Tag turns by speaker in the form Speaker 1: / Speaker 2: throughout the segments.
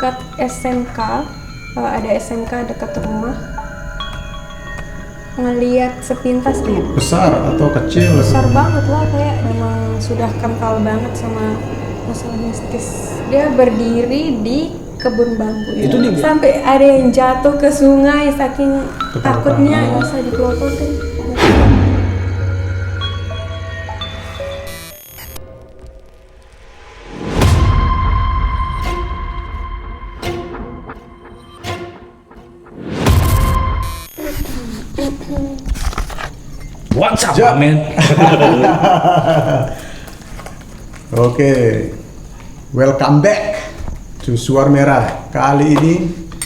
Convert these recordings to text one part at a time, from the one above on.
Speaker 1: dekat SMK, ada SMK dekat rumah. Ngeliat sepintas nih.
Speaker 2: Besar atau kecil?
Speaker 1: Besar banget lah, kayak memang sudah kental banget sama masalah mistis. Dia berdiri di kebun bambu.
Speaker 3: Itu di-
Speaker 1: sampai ada yang jatuh ke sungai saking takutnya bisa dipelototin.
Speaker 3: What's up,
Speaker 2: Ja.
Speaker 3: man?
Speaker 2: Oke, welcome back to Suar Merah. Kali ini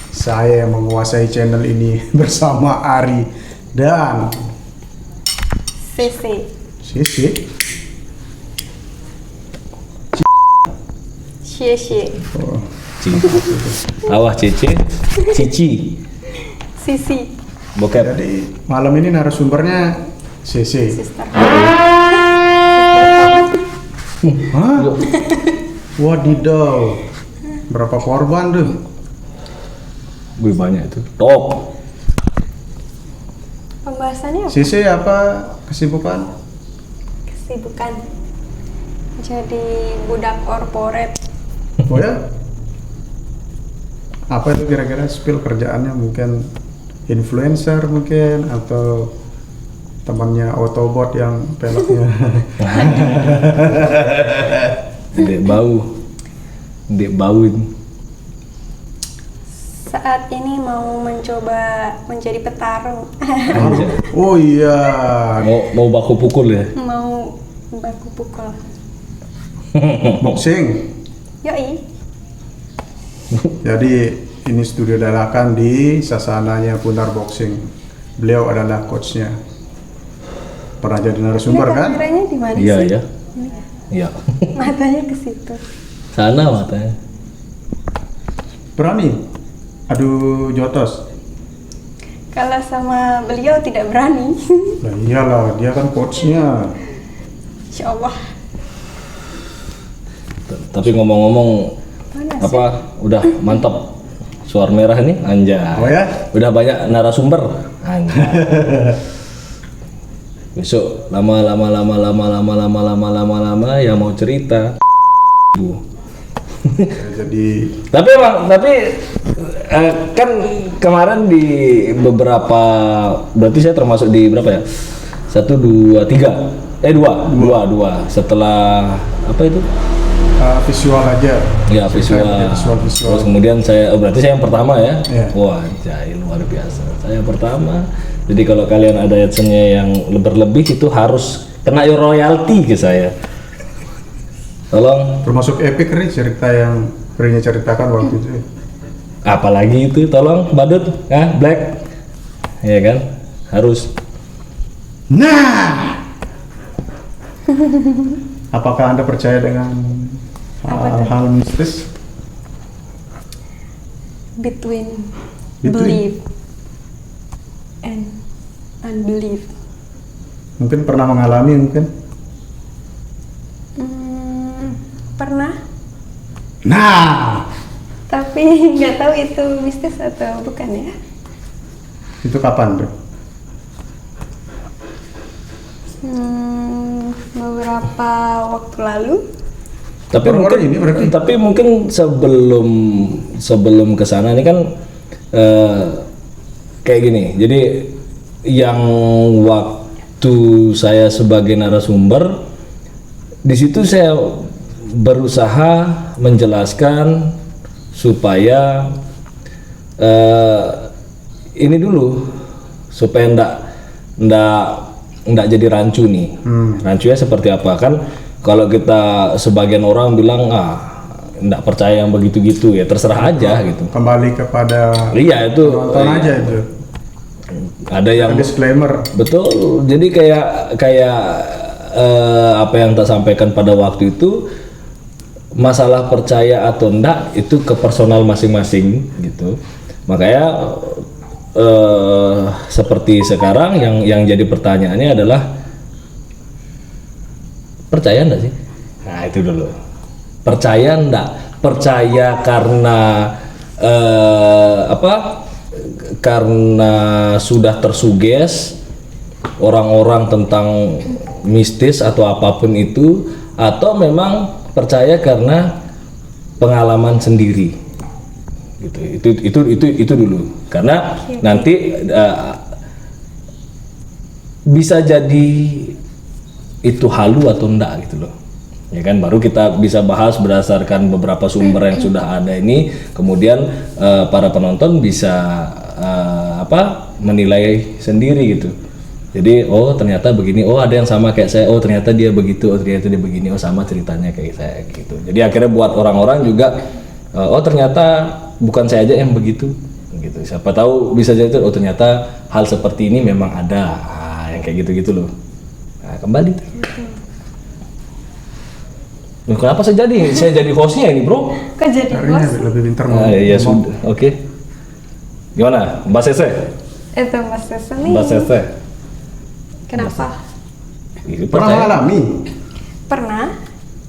Speaker 2: saya menguasai channel ini bersama Ari dan
Speaker 1: CC.
Speaker 2: Sisi.
Speaker 1: Cie.
Speaker 2: Oh,
Speaker 3: Awah Cece, Cici,
Speaker 1: Sisi.
Speaker 3: bokep.
Speaker 2: jadi malam ini narasumbernya Sisi.
Speaker 1: Sister.
Speaker 2: Hah? Wadidaw. Berapa korban tuh?
Speaker 3: Gue banyak itu. Top.
Speaker 1: Pembahasannya apa?
Speaker 2: Sisi apa kesibukan?
Speaker 1: Kesibukan jadi budak korporat.
Speaker 2: Oh ya? Apa itu kira-kira spill kerjaannya? Mungkin influencer mungkin atau temannya Autobot yang peleknya.
Speaker 3: Dek bau. Dek bau itu.
Speaker 1: Saat ini mau mencoba menjadi petarung.
Speaker 2: Oh iya.
Speaker 3: Mau baku pukul ya?
Speaker 1: Mau baku pukul.
Speaker 2: Boxing.
Speaker 1: Yoi.
Speaker 2: Jadi ini studio dadakan di sasananya Punar Boxing. Beliau adalah coachnya. Pernah jadi narasumber
Speaker 1: Ini
Speaker 2: kan?
Speaker 1: kameranya di mana
Speaker 3: Iya
Speaker 1: sih?
Speaker 3: ya. Iya.
Speaker 1: Matanya ke situ.
Speaker 3: Sana matanya.
Speaker 2: Berani? Aduh jotos.
Speaker 1: Kalau sama beliau tidak berani.
Speaker 2: Nah iyalah, dia kan coachnya.
Speaker 1: Insya Allah.
Speaker 3: Tapi ngomong-ngomong
Speaker 1: Mana sih?
Speaker 3: apa? Udah mantap. Suar merah nih, anjay.
Speaker 2: Oh ya?
Speaker 3: Udah banyak narasumber. Anjay. Besok lama yang mau cerita. Bu.
Speaker 2: Jadi
Speaker 3: Tapi kan kemarin di beberapa, berarti saya termasuk di berapa ya? 1, 2, 3. 2. Setelah apa itu?
Speaker 2: visual aja.
Speaker 3: Ya, visual. Terus kemudian berarti saya yang pertama ya.
Speaker 2: Iya.
Speaker 3: Wah, jahil luar biasa. Saya yang pertama. Jadi kalau kalian ada adsense-nya yang berlebih itu harus kena royalti ke saya. Tolong.
Speaker 2: Termasuk epic nih cerita yang Prinya ceritakan waktu itu.
Speaker 3: Apalagi itu, tolong Badut, Black. Ya kan? Harus.
Speaker 2: Nah, apakah Anda percaya dengan hal-hal mistis?
Speaker 1: Between
Speaker 2: Between?
Speaker 1: belief and unbelief.
Speaker 2: Mungkin pernah mengalami mungkin?
Speaker 1: Pernah,
Speaker 2: Nah,
Speaker 1: tapi nggak tahu itu mistis atau bukan ya.
Speaker 2: itu kapan tuh?
Speaker 1: Beberapa waktu lalu.
Speaker 3: Tapi
Speaker 2: Baru-baru
Speaker 3: mungkin
Speaker 2: ini berarti?
Speaker 3: tapi mungkin sebelum kesana ini kan kayak gini. Jadi yang waktu saya sebagai narasumber di situ saya berusaha menjelaskan supaya ini dulu supaya ndak jadi rancu nih. Rancunya seperti apa kan? Kalau kita sebagian orang bilang ndak percaya yang begitu-gitu ya terserah aja gitu.
Speaker 2: Kembali kepada
Speaker 3: Iya itu.
Speaker 2: nonton aja itu.
Speaker 3: Ada yang
Speaker 2: Disclaimer.
Speaker 3: betul. Jadi kayak apa yang tak sampaikan pada waktu itu, masalah percaya atau enggak itu ke personal masing-masing gitu. Makanya seperti sekarang yang jadi pertanyaannya adalah percaya enggak sih? Nah itu dulu. Percaya enggak? Percaya karena karena sudah tersuges orang-orang tentang mistis atau apapun itu, atau memang percaya karena pengalaman sendiri gitu. Itu dulu, karena nanti bisa jadi itu halu atau enggak gitu loh, ya kan, baru kita bisa bahas berdasarkan beberapa sumber yang sudah ada ini, kemudian para penonton bisa menilai sendiri gitu. Jadi oh ternyata begini, oh ada yang sama kayak saya, oh ternyata dia begitu, oh ternyata dia begini, oh sama ceritanya kayak saya gitu. Jadi akhirnya buat orang-orang juga oh ternyata bukan saya aja yang begitu gitu. Siapa tahu bisa jadi oh ternyata hal seperti ini memang ada, yang kayak gitu-gitu loh. Nah, kembali. Loh, kenapa saya jadi hostnya ini, bro?
Speaker 1: Kok jadi
Speaker 2: Karena
Speaker 1: host?
Speaker 2: lebih pintar ngomong.
Speaker 3: Ya sudah, oke. Gimana, Mbak Sese?
Speaker 1: Itu Mas Sese nih.
Speaker 3: Mbak Sese.
Speaker 1: Kenapa?
Speaker 3: Ini
Speaker 2: Pernah
Speaker 3: percaya.
Speaker 2: mengalami?
Speaker 1: Pernah?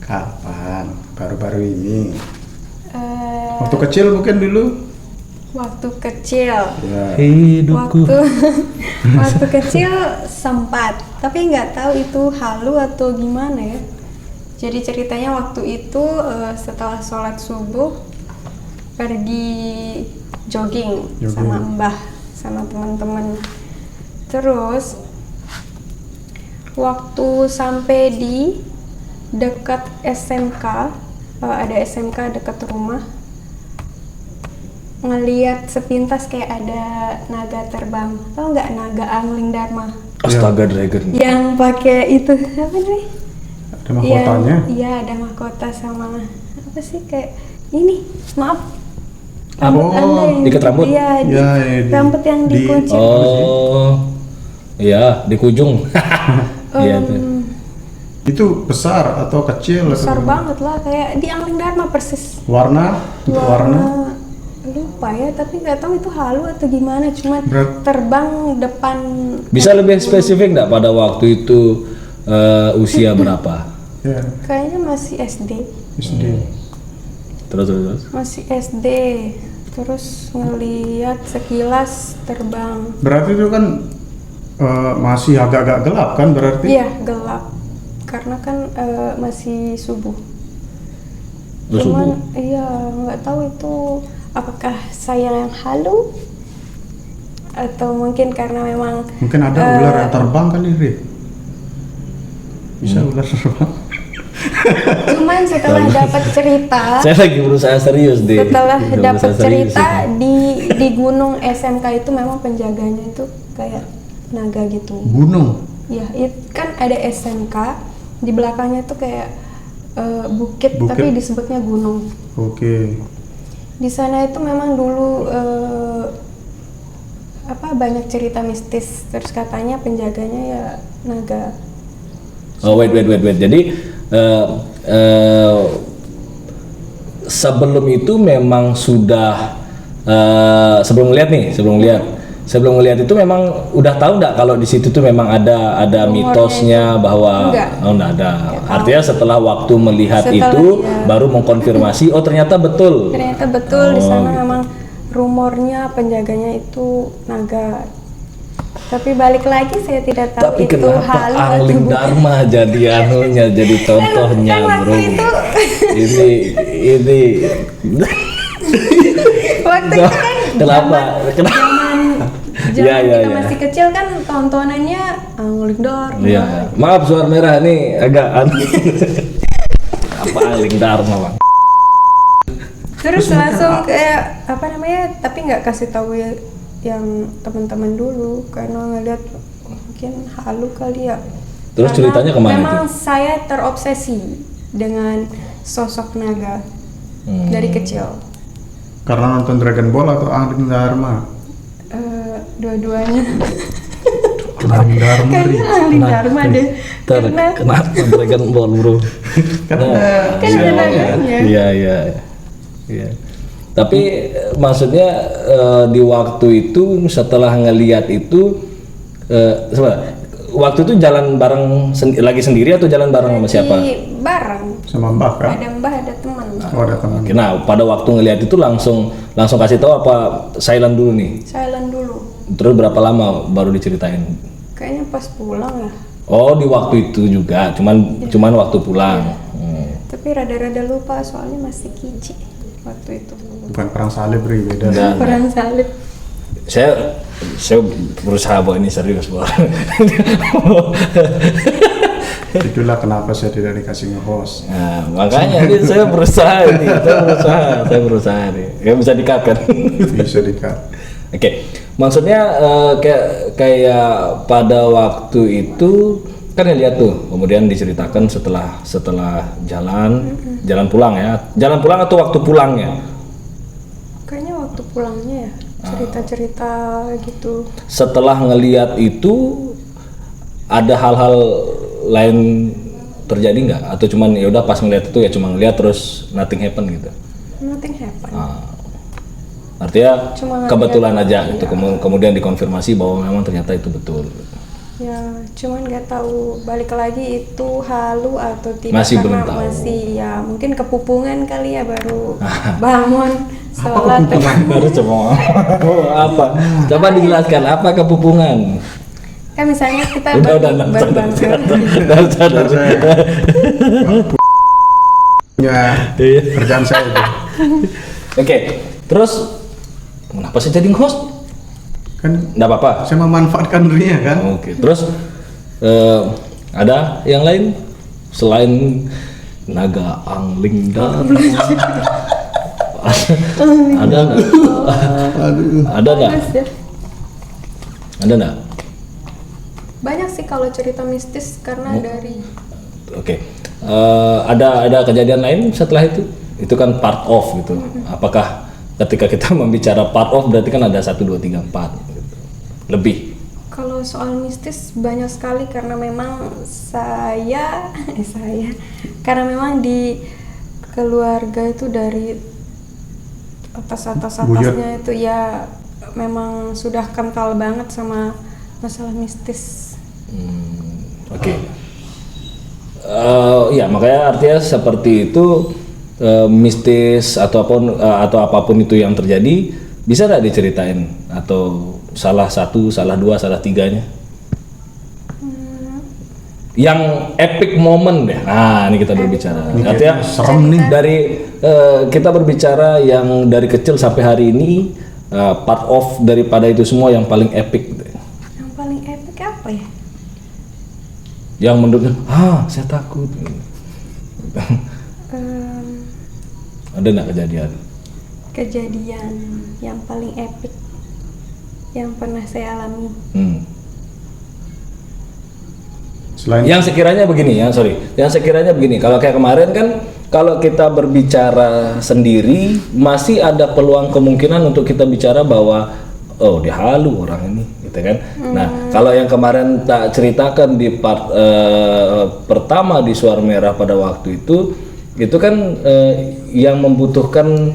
Speaker 2: Kapan? Baru-baru ini.
Speaker 1: eh,
Speaker 2: Waktu kecil mungkin dulu.
Speaker 1: waktu kecil.
Speaker 2: Ya.
Speaker 3: Hidupku.
Speaker 1: Waktu kecil sempat, tapi nggak tahu itu halu atau gimana ya. Jadi ceritanya waktu itu setelah sholat subuh pergi jogging sama mbah sama teman-teman. Terus waktu sampai di dekat SMK, ada SMK dekat rumah, ngeliat sepintas kayak ada naga terbang. Tahu nggak naga Angling Dharma?
Speaker 3: Astaga Dragon.
Speaker 1: Yang pakai itu apa nih?
Speaker 2: Ada mahkotanya.
Speaker 1: Iya, ada mahkota sama apa sih kayak ini? Maaf.
Speaker 2: Oh,
Speaker 1: Anda yang
Speaker 3: ikat rambut?
Speaker 1: Iya,
Speaker 2: Ya, ya,
Speaker 1: rambut yang dikuncir.
Speaker 3: Oh, iya di Kujung. Iya tuh.
Speaker 2: Itu besar atau kecil?
Speaker 1: Besar
Speaker 2: atau
Speaker 1: banget lah, kayak di Angling Dharma persis.
Speaker 2: warna? Untuk warna?
Speaker 1: Lupa ya, tapi nggak tahu itu halu atau gimana. Cuman terbang depan.
Speaker 3: Bisa lebih spesifik nggak pada waktu itu usia berapa?
Speaker 2: Ya,
Speaker 1: Kayaknya masih SD.
Speaker 2: SD.
Speaker 3: Terus.
Speaker 1: Masih SD. Terus ngeliat sekilas terbang.
Speaker 2: Berarti itu kan masih agak-agak gelap kan berarti?
Speaker 1: Iya, gelap. Karena kan masih subuh.
Speaker 3: Oh, subuh.
Speaker 1: Iya, nggak tahu itu apakah saya yang halu atau mungkin karena memang
Speaker 2: Mungkin ada ular yang terbang kali, Ri. Bisa ular terbang.
Speaker 1: cuman setelah dapat cerita
Speaker 3: Saya lagi berusaha serius deh.
Speaker 1: setelah
Speaker 3: Berusaha
Speaker 1: dapat
Speaker 3: serius
Speaker 1: cerita
Speaker 3: ini.
Speaker 1: di gunung SMK itu memang penjaganya itu kayak naga gitu.
Speaker 2: Gunung.
Speaker 1: Ya, kan ada SMK di belakangnya itu kayak bukit,
Speaker 2: Bukit.
Speaker 1: tapi disebutnya gunung.
Speaker 2: Oke.
Speaker 1: Di sana itu memang dulu banyak cerita mistis, terus katanya penjaganya ya naga.
Speaker 3: Oh wait. Jadi sebelum itu memang sudah sebelum ngeliat itu memang udah tahu nggak kalau di situ tuh memang ada
Speaker 1: Rumornya
Speaker 3: mitosnya
Speaker 1: itu.
Speaker 3: bahwa
Speaker 1: Enggak.
Speaker 3: nggak ada.
Speaker 1: Nggak tahu.
Speaker 3: Artinya setelah waktu melihat
Speaker 1: Setelah,
Speaker 3: itu
Speaker 1: iya.
Speaker 3: baru mengkonfirmasi oh ternyata betul.
Speaker 1: Ternyata betul di
Speaker 3: Oh,
Speaker 1: sana
Speaker 3: gitu.
Speaker 1: memang rumornya penjaganya itu naga. Tapi balik lagi saya tidak tahu
Speaker 3: Tapi
Speaker 1: itu
Speaker 3: kenapa
Speaker 1: halu atau
Speaker 3: Angling
Speaker 1: bukan.
Speaker 3: Dharma jadi anunya, jadi contohnya,
Speaker 1: Kan waktu
Speaker 3: bro?
Speaker 1: itu
Speaker 3: Ini
Speaker 1: waktu itu kan
Speaker 3: kenapa?
Speaker 1: zaman
Speaker 3: Ya, ya,
Speaker 1: kita
Speaker 3: ya.
Speaker 1: masih kecil kan tontonannya Angling Dharma.
Speaker 3: Iya, maaf suara merah nih agak aneh. Apa Angling Dharma, Bang?
Speaker 1: Terus langsung kayak tapi nggak kasih tahu yang teman-teman dulu karena ngeliat mungkin halu kali ya.
Speaker 3: Terus
Speaker 1: Karena
Speaker 3: ceritanya kemana
Speaker 1: memang
Speaker 3: itu?
Speaker 1: saya terobsesi dengan sosok naga dari kecil.
Speaker 2: Karena nonton Dragon Ball atau Angling Dharma?
Speaker 1: Dua-duanya.
Speaker 2: Angling Dharma, Ri.
Speaker 1: Kayaknya Angling Dharma deh. Karena
Speaker 3: Kenapa Dragon Ball, bro?
Speaker 2: Karena
Speaker 1: kan ada naganya.
Speaker 3: Iya. Tapi maksudnya di waktu itu setelah ngelihat itu waktu itu jalan bareng lagi sendiri atau jalan bareng sama siapa?
Speaker 1: Bareng.
Speaker 2: Sama Mbak kan?
Speaker 1: Ada mbah, ada teman.
Speaker 2: Oh, ada teman.
Speaker 3: Oke, nah pada waktu ngelihat itu langsung kasih tahu apa silent dulu nih?
Speaker 1: Silent dulu.
Speaker 3: Terus berapa lama baru diceritain?
Speaker 1: Kayaknya pas pulang ya.
Speaker 3: Oh, di waktu itu juga, cuman waktu pulang.
Speaker 1: Tapi rada-rada lupa soalnya masih kiji waktu itu.
Speaker 2: Bukan perang salib, beda.
Speaker 3: Enggak.
Speaker 1: Perang salib.
Speaker 3: Saya berusaha bawa ini serius, Bang.
Speaker 2: Itulah kenapa saya tidak dikasih nge-host.
Speaker 3: Nah, makanya ini saya berusaha nih. Ya bisa di-cut kan?
Speaker 2: Bisa di-cut.
Speaker 3: Oke, maksudnya kayak pada waktu itu kan lihat tuh, kemudian diceritakan setelah jalan pulang ya, jalan pulang atau waktu pulangnya?
Speaker 1: Kayaknya waktu pulangnya ya, cerita-cerita gitu.
Speaker 3: Setelah ngelihat itu ada hal-hal lain terjadi nggak? Atau cuman ya udah pas ngelihat itu ya cuma ngelihat terus nothing happen gitu?
Speaker 1: Nothing happen.
Speaker 3: Artinya
Speaker 1: Cuma
Speaker 3: kebetulan
Speaker 1: ngeliat,
Speaker 3: aja
Speaker 1: iya.
Speaker 3: gitu, kemudian dikonfirmasi bahwa memang ternyata itu betul.
Speaker 1: Ya, cuman nggak tahu balik lagi itu halu atau tidak,
Speaker 3: Masih belum
Speaker 1: karena
Speaker 3: tahu.
Speaker 1: masih ya mungkin kepupungan kali ya, baru bangun sholat.
Speaker 2: kepupungan?
Speaker 3: Baru coba apa? Coba dijelaskan apa kepupungan?
Speaker 1: Kan misalnya kita
Speaker 3: Udah
Speaker 1: baru bangun.
Speaker 2: Punya
Speaker 3: Iya.
Speaker 2: kerjaan saya itu.
Speaker 3: Oke, terus kenapa sih jadi host?
Speaker 2: Kan
Speaker 3: Nggak apa-apa.
Speaker 2: saya memanfaatkan dirinya kan.
Speaker 3: Oke, terus ada yang lain selain naga angling dan ada nggak? Ada nggak?
Speaker 1: Bagus ya.
Speaker 3: Ada nggak?
Speaker 1: Banyak sih kalau cerita mistis karena dari
Speaker 3: Oke, ada kejadian lain setelah itu? Itu kan part of gitu. Apakah ketika kita membicara part of berarti kan ada 1, 2, 3, 4 gitu. Lebih.
Speaker 1: kalau soal mistis banyak sekali karena memang saya karena memang di keluarga itu dari atasnya itu ya memang sudah kental banget sama masalah mistis.
Speaker 3: Oke. Ya makanya artinya seperti itu, mistis ataupun atau apapun itu yang terjadi bisa nggak diceritain atau salah satu, salah dua, salah tiganya? Yang epic moment deh. Nah ini kita berbicara.
Speaker 2: Ini
Speaker 3: Artinya
Speaker 2: kayaknya serem nih.
Speaker 3: dari kita berbicara yang dari kecil sampai hari ini, part of daripada itu semua yang paling epic.
Speaker 1: Yang paling epic apa ya?
Speaker 3: Yang menurutnya, saya takut. Ada nggak
Speaker 1: Kejadian yang paling epic yang pernah saya alami.
Speaker 2: Selain
Speaker 3: Yang sekiranya begini, kalau kayak kemarin kan, kalau kita berbicara sendiri masih ada peluang kemungkinan untuk kita bicara bahwa oh dia halu orang ini, gitu kan. Nah kalau yang kemarin tak ceritakan di part pertama di Suara Merah pada waktu itu kan yang membutuhkan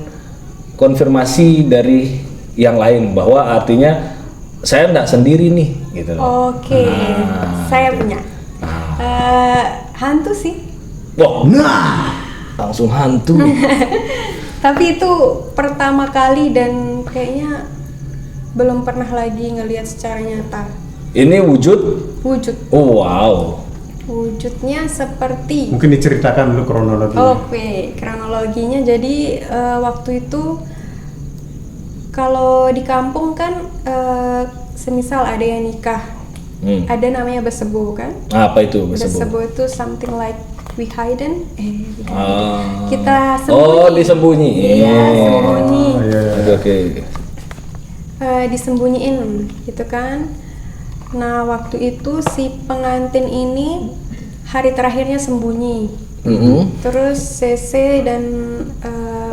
Speaker 3: konfirmasi dari yang lain bahwa artinya saya enggak sendiri nih, gitu loh.
Speaker 1: Oke, saya punya hantu sih.
Speaker 3: Wah, langsung hantu.
Speaker 1: Tapi itu pertama kali dan kayaknya belum pernah lagi ngelihat secara nyata.
Speaker 3: Ini wujud. Oh, wow.
Speaker 1: Wujudnya seperti.
Speaker 2: mungkin diceritakan dulu kronologinya.
Speaker 1: Oke, kronologinya jadi waktu itu kalau di kampung kan semisal ada yang nikah, ada namanya besebu kan?
Speaker 3: Apa itu
Speaker 1: Besebu itu something like we hidden, kita sembunyi.
Speaker 3: Oh, disembunyi.
Speaker 1: Iya, sembunyi.
Speaker 3: Oke.
Speaker 1: Disembunyiin gitu kan. Nah waktu itu si pengantin ini hari terakhirnya sembunyi. Terus CC dan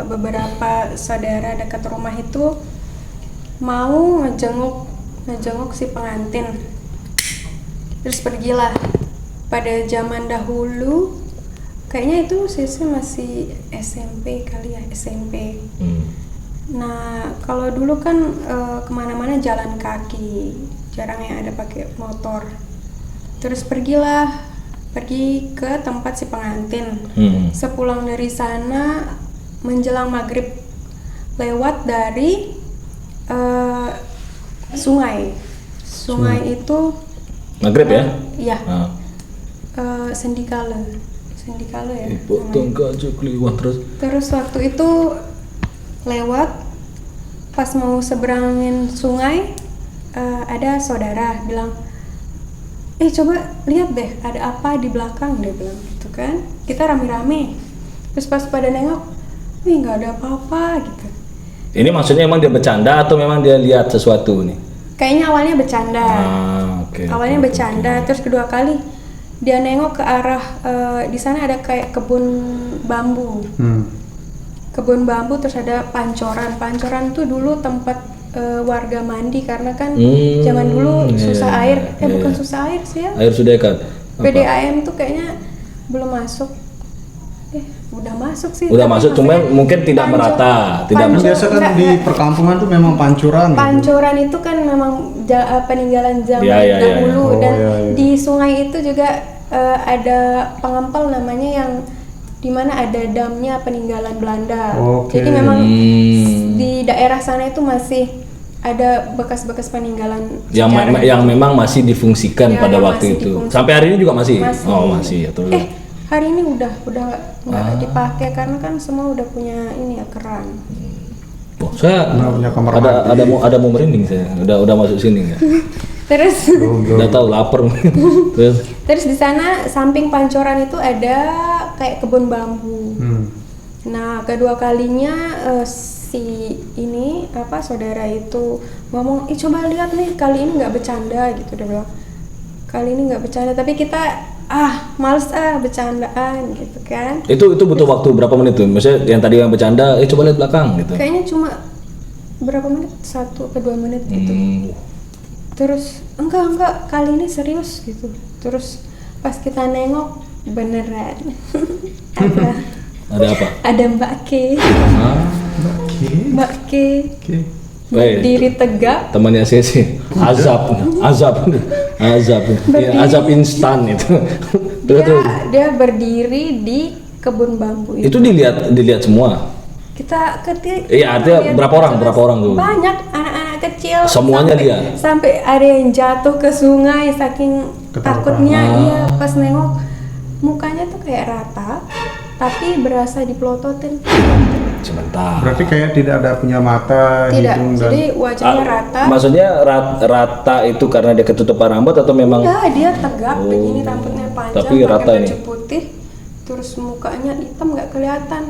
Speaker 1: beberapa saudara dekat rumah itu mau ngejenguk si pengantin. Terus pergilah. Pada zaman dahulu kayaknya itu CC masih SMP kali ya, SMP. Nah kalau dulu kan kemana-mana jalan kaki, jarang yang ada pakai motor. Terus pergi ke tempat si pengantin. Sepulang dari sana menjelang maghrib lewat dari sungai itu
Speaker 3: maghrib ya?
Speaker 1: Iya. Sendikala ya.
Speaker 3: Potong gajah kliwon
Speaker 1: Terus waktu itu lewat pas mau seberangin sungai, ada saudara bilang, coba lihat deh ada apa di belakang, dia bilang gitu kan. Kita rame-rame. Terus pas pada nengok, nggak ada apa-apa gitu.
Speaker 3: Ini maksudnya emang dia bercanda atau memang dia lihat sesuatu nih?
Speaker 1: Kayaknya awalnya bercanda. Awalnya bercanda. Terus kedua kali dia nengok ke arah di sana ada kayak kebun bambu. Kebun bambu, terus ada pancoran. Pancoran tuh dulu tempat warga mandi karena kan zaman dulu susah air. Bukan susah air sih ya.
Speaker 3: Air sudah dekat.
Speaker 1: PDAM tuh kayaknya belum masuk. Udah masuk sih.
Speaker 3: Udah masuk, cuma mungkin tidak merata.
Speaker 2: Biasa kan di perkampungan tuh memang pancuran.
Speaker 1: Pancuran itu kan memang peninggalan zaman dahulu. Dan di sungai itu juga ada pengempel namanya yang dimana ada damnya peninggalan Belanda. Jadi memang di daerah sana itu masih ada bekas-bekas peninggalan
Speaker 3: yang memang masih difungsikan pada waktu itu. Sampai hari ini juga masih. Masih ya, terus.
Speaker 1: Hari ini udah nggak dipakai karena kan semua udah punya ini ya, keran.
Speaker 3: Saya ada mau merinding saya. Udah masuk sini ya.
Speaker 1: Terus
Speaker 3: udah tahu lapar.
Speaker 1: Terus di sana samping pancoran itu ada kayak kebun bambu. Nah, kedua kalinya si ini saudara itu ngomong, coba lihat nih, kali ini nggak bercanda gitu, dia bilang. Kali ini nggak bercanda, tapi kita males bercandaan gitu kan.
Speaker 3: Itu butuh waktu berapa menit tuh? Maksudnya yang tadi yang bercanda, coba lihat belakang gitu.
Speaker 1: Kayaknya cuma berapa menit, 1 ke 2 menit gitu. Terus enggak kali ini serius gitu. Terus pas kita nengok beneran
Speaker 3: ada apa?
Speaker 1: Ada Mbak Ke. Berdiri tegak.
Speaker 3: Temannya Sesi. Azab. Ya, azab instan itu.
Speaker 1: Dia berdiri di kebun bambu itu.
Speaker 3: Itu dilihat semua.
Speaker 1: Kita
Speaker 3: iya, artinya berapa orang tuh?
Speaker 1: Banyak anak-anak kecil.
Speaker 3: Semuanya
Speaker 1: sampai ada yang jatuh ke sungai saking takutnya. Iya, pas nengok mukanya tuh kayak rata, tapi berasa dipelototin.
Speaker 3: Sebentar.
Speaker 2: Berarti kayak tidak ada punya mata.
Speaker 1: Tidak, jadi wajahnya rata.
Speaker 3: Maksudnya rata itu karena dia ketutupan rambut atau memang?
Speaker 1: Enggak, dia tegak begini, rambutnya panjang,
Speaker 3: tapi rata
Speaker 1: pakai
Speaker 3: ini.
Speaker 1: baju putih, terus mukanya hitam nggak kelihatan.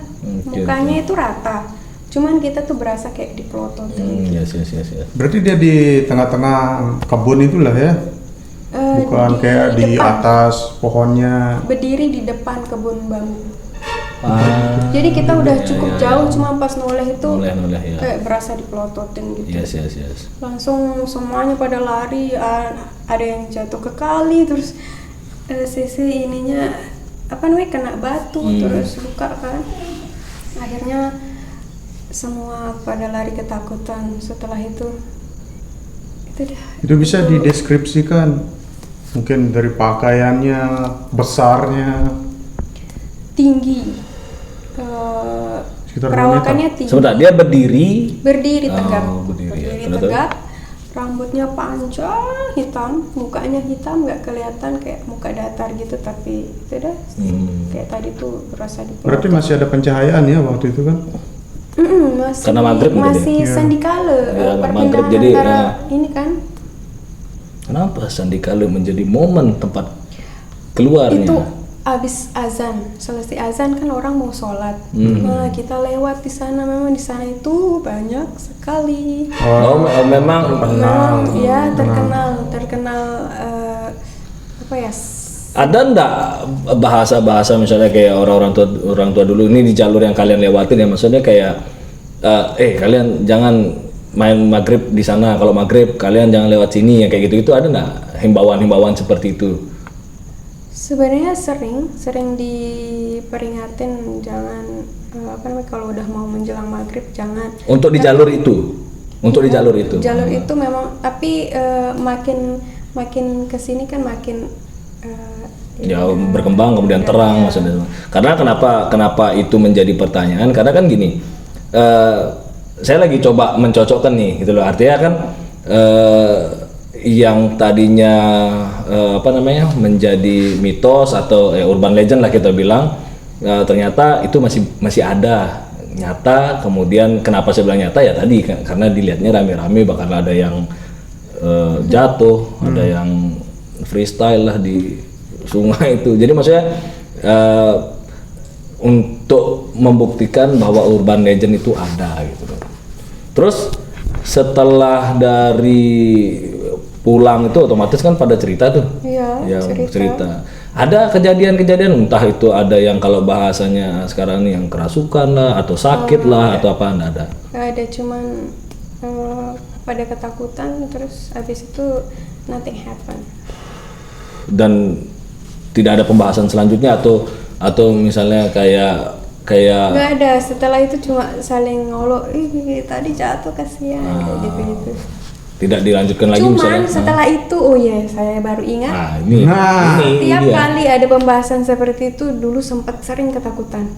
Speaker 1: Mukanya itu rata. Cuman kita tuh berasa kayak dipelototin.
Speaker 3: Yes.
Speaker 2: Berarti dia di tengah-tengah kebun itulah ya? Bukan kayak di atas pohonnya.
Speaker 1: Berdiri di depan kebun bambu. Jadi kita udah cukup jauh, cuma pas noleh itu
Speaker 3: ya.
Speaker 1: kayak berasa dipelototin gitu.
Speaker 3: Yes.
Speaker 1: Langsung semuanya pada lari, ada yang jatuh ke kali, terus sisi ininya kena batu, terus luka kan. Akhirnya semua pada lari ketakutan. Setelah itu dah.
Speaker 2: Itu bisa dideskripsikan, mungkin dari pakaiannya, besarnya,
Speaker 1: tinggi. Perawakannya tinggi.
Speaker 3: Sebentar, dia berdiri
Speaker 1: tegak.
Speaker 3: Berdiri
Speaker 1: tegak. Rambutnya panjang, hitam, mukanya hitam, nggak kelihatan kayak muka datar gitu, tapi itu dah kayak tadi tuh berasa di.
Speaker 2: Berarti masih ada pencahayaan ya waktu itu kan?
Speaker 1: Masih.
Speaker 3: Karena maghrib
Speaker 1: masih sendikala.
Speaker 3: Maghrib jadi
Speaker 1: ini kan.
Speaker 3: Kenapa sendikala menjadi momen tempat keluarnya?
Speaker 1: Itu abis azan, selesai azan kan orang mau sholat. Nah, kita lewat di sana, memang di sana itu banyak sekali.
Speaker 3: Memang
Speaker 1: ya terkenal
Speaker 3: ada ndak bahasa misalnya kayak orang tua dulu ini di jalur yang kalian lewatin ya, maksudnya kayak kalian jangan main maghrib di sana, kalau maghrib kalian jangan lewat sini, ya kayak gitu, ada nggak himbauan seperti itu?
Speaker 1: Sebenarnya sering diperingatin jangan kalau udah mau menjelang maghrib jangan.
Speaker 3: Untuk di jalur itu, di jalur itu.
Speaker 1: Jalur itu memang, tapi makin kesini kan makin
Speaker 3: ya berkembang kemudian terang maksudnya. Karena kenapa itu menjadi pertanyaan, karena kan gini, saya lagi coba mencocokkan nih gitu loh, artinya kan yang tadinya menjadi mitos atau urban legend lah kita bilang, ternyata itu masih ada nyata. Kemudian kenapa saya bilang nyata ya tadi karena dilihatnya rame-rame, bahkan ada yang jatuh, ada yang freestyle lah di sungai itu. Jadi maksudnya untuk membuktikan bahwa urban legend itu ada gitu. Terus setelah dari pulang itu otomatis kan pada cerita tuh.
Speaker 1: Iya,
Speaker 3: cerita. Ada kejadian-kejadian, entah itu ada yang kalau bahasanya sekarang nih yang kerasukan lah atau sakit lah atau apa, enggak ada.
Speaker 1: Nggak ada, cuman pada ketakutan, terus habis itu nothing happen.
Speaker 3: Dan tidak ada pembahasan selanjutnya atau misalnya kayak
Speaker 1: nggak ada, setelah itu cuma saling ngolok, tadi jatuh kasihan, kayak gitu.
Speaker 3: Tidak dilanjutkan lagi
Speaker 1: Cuman
Speaker 3: misalnya.
Speaker 1: setelah itu, saya baru ingat.
Speaker 3: Ini
Speaker 1: Tiap
Speaker 3: dia.
Speaker 1: kali ada pembahasan seperti itu, dulu sempat sering ketakutan.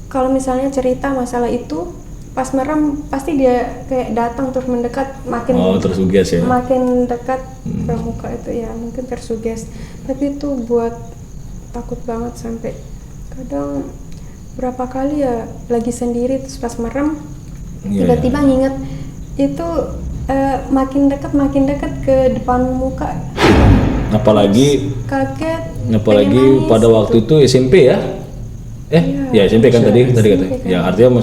Speaker 1: Kalau misalnya cerita masalah itu, pas merem pasti dia kayak datang terus mendekat, makin
Speaker 3: tersugesti ya.
Speaker 1: makin dekat ke muka itu, ya mungkin tersugesti. Tapi itu buat takut banget, sampai kadang berapa kali ya lagi sendiri terus pas merem tiba-tiba nginget itu makin dekat ke depan muka.
Speaker 3: Apalagi
Speaker 1: Kaget.
Speaker 3: apalagi
Speaker 1: pengen nangis
Speaker 3: pada
Speaker 1: gitu.
Speaker 3: waktu itu SMP ya. Ya SMP kan tadi katanya.
Speaker 1: kan.
Speaker 3: Ya artinya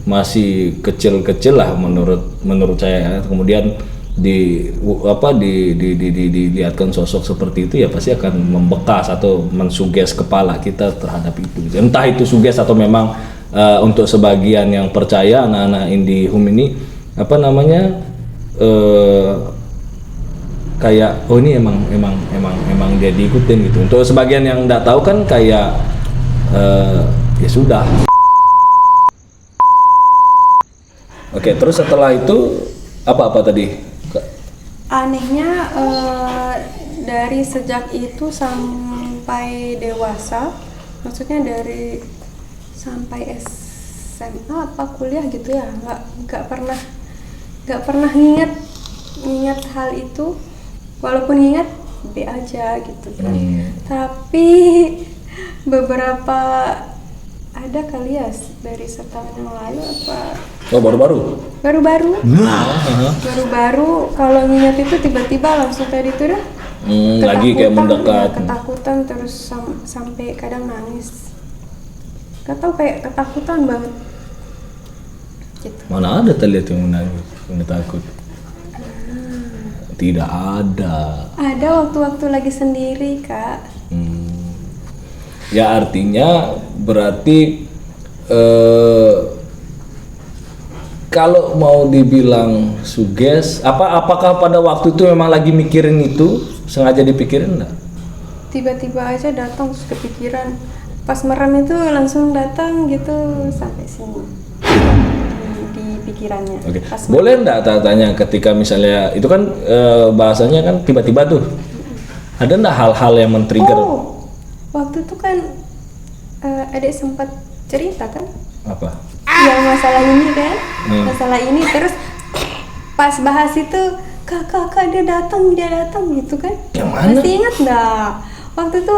Speaker 3: masih kecil-kecil lah menurut saya. Kemudian dilihatkan sosok seperti itu, ya pasti akan membekas atau mensuges kepala kita terhadap itu. Entah itu suges atau memang untuk sebagian yang percaya, anak-anak IndiHome ini kayak ini emang dia diikutin gitu. Untuk sebagian yang nggak tahu kan kayak ya sudah. Oke, terus setelah itu apa tadi?
Speaker 1: Anehnya dari sejak itu sampai dewasa, maksudnya dari sampai SMA apa kuliah gitu ya, nggak pernah ingat hal itu. Walaupun ingat be aja gitu kan. Tapi beberapa ada kali ya dari setahun yang lalu apa?
Speaker 3: Baru-baru.
Speaker 1: Baru-baru kalau ngingat itu tiba-tiba langsung tadi tuh dah
Speaker 3: lagi kayak mendekat.
Speaker 1: Ketakutan terus sampai kadang nangis. Gak tau, kayak ketakutan banget. Gitu.
Speaker 3: Mana ada terlihat yang menangis, yang takut? Tidak ada.
Speaker 1: Ada waktu-waktu lagi sendiri, Kak.
Speaker 3: Ya artinya berarti kalau mau dibilang suges, apakah pada waktu itu memang lagi mikirin itu, sengaja dipikirin enggak?
Speaker 1: Tiba-tiba aja datang terus kepikiran. Pas merem itu langsung datang gitu sampai sini di pikirannya.
Speaker 3: Oke.
Speaker 1: Pas
Speaker 3: Boleh enggak tanya ketika misalnya itu kan bahasanya kan tiba-tiba tuh. Ada enggak hal-hal yang men-trigger?
Speaker 1: Waktu itu kan adik sempat cerita kan?
Speaker 3: Apa?
Speaker 1: Yang masalah ini kan? Masalah ini terus pas bahas itu kakak dia datang gitu kan?
Speaker 3: Yang mana?
Speaker 1: Masih ingat enggak? Waktu itu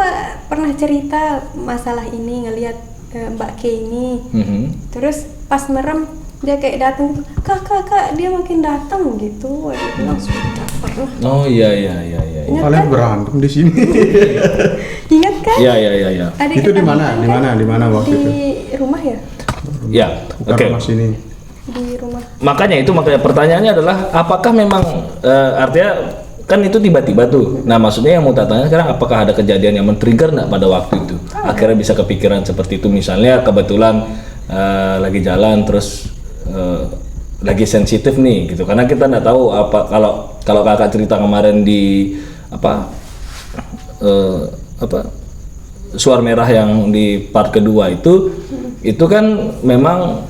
Speaker 1: pernah cerita masalah ini, ngelihat Mbak K ini. Terus pas merem dia kayak datang, kakak dia makin datang gitu. Waduh, langsung takut.
Speaker 3: Oh iya.
Speaker 2: Kalian berantem di sini.
Speaker 1: Ingat kan?
Speaker 3: Iya.
Speaker 1: Adik
Speaker 2: Itu di
Speaker 1: ketakutan
Speaker 2: mana? Di mana waktu itu?
Speaker 1: Di rumah ya?
Speaker 3: Ya.
Speaker 2: Bukan
Speaker 3: Oke.
Speaker 2: rumah sini.
Speaker 1: Di rumah.
Speaker 3: Makanya pertanyaannya adalah apakah memang artinya kan itu tiba-tiba tuh. Nah maksudnya yang mau tanya sekarang, apakah ada kejadian yang men-trigger nggak pada waktu itu? Akhirnya bisa kepikiran seperti itu, misalnya kebetulan lagi jalan terus lagi sensitif nih gitu, karena kita nggak tahu apa kalau kakak cerita kemarin di Suar Merah yang di part kedua itu kan memang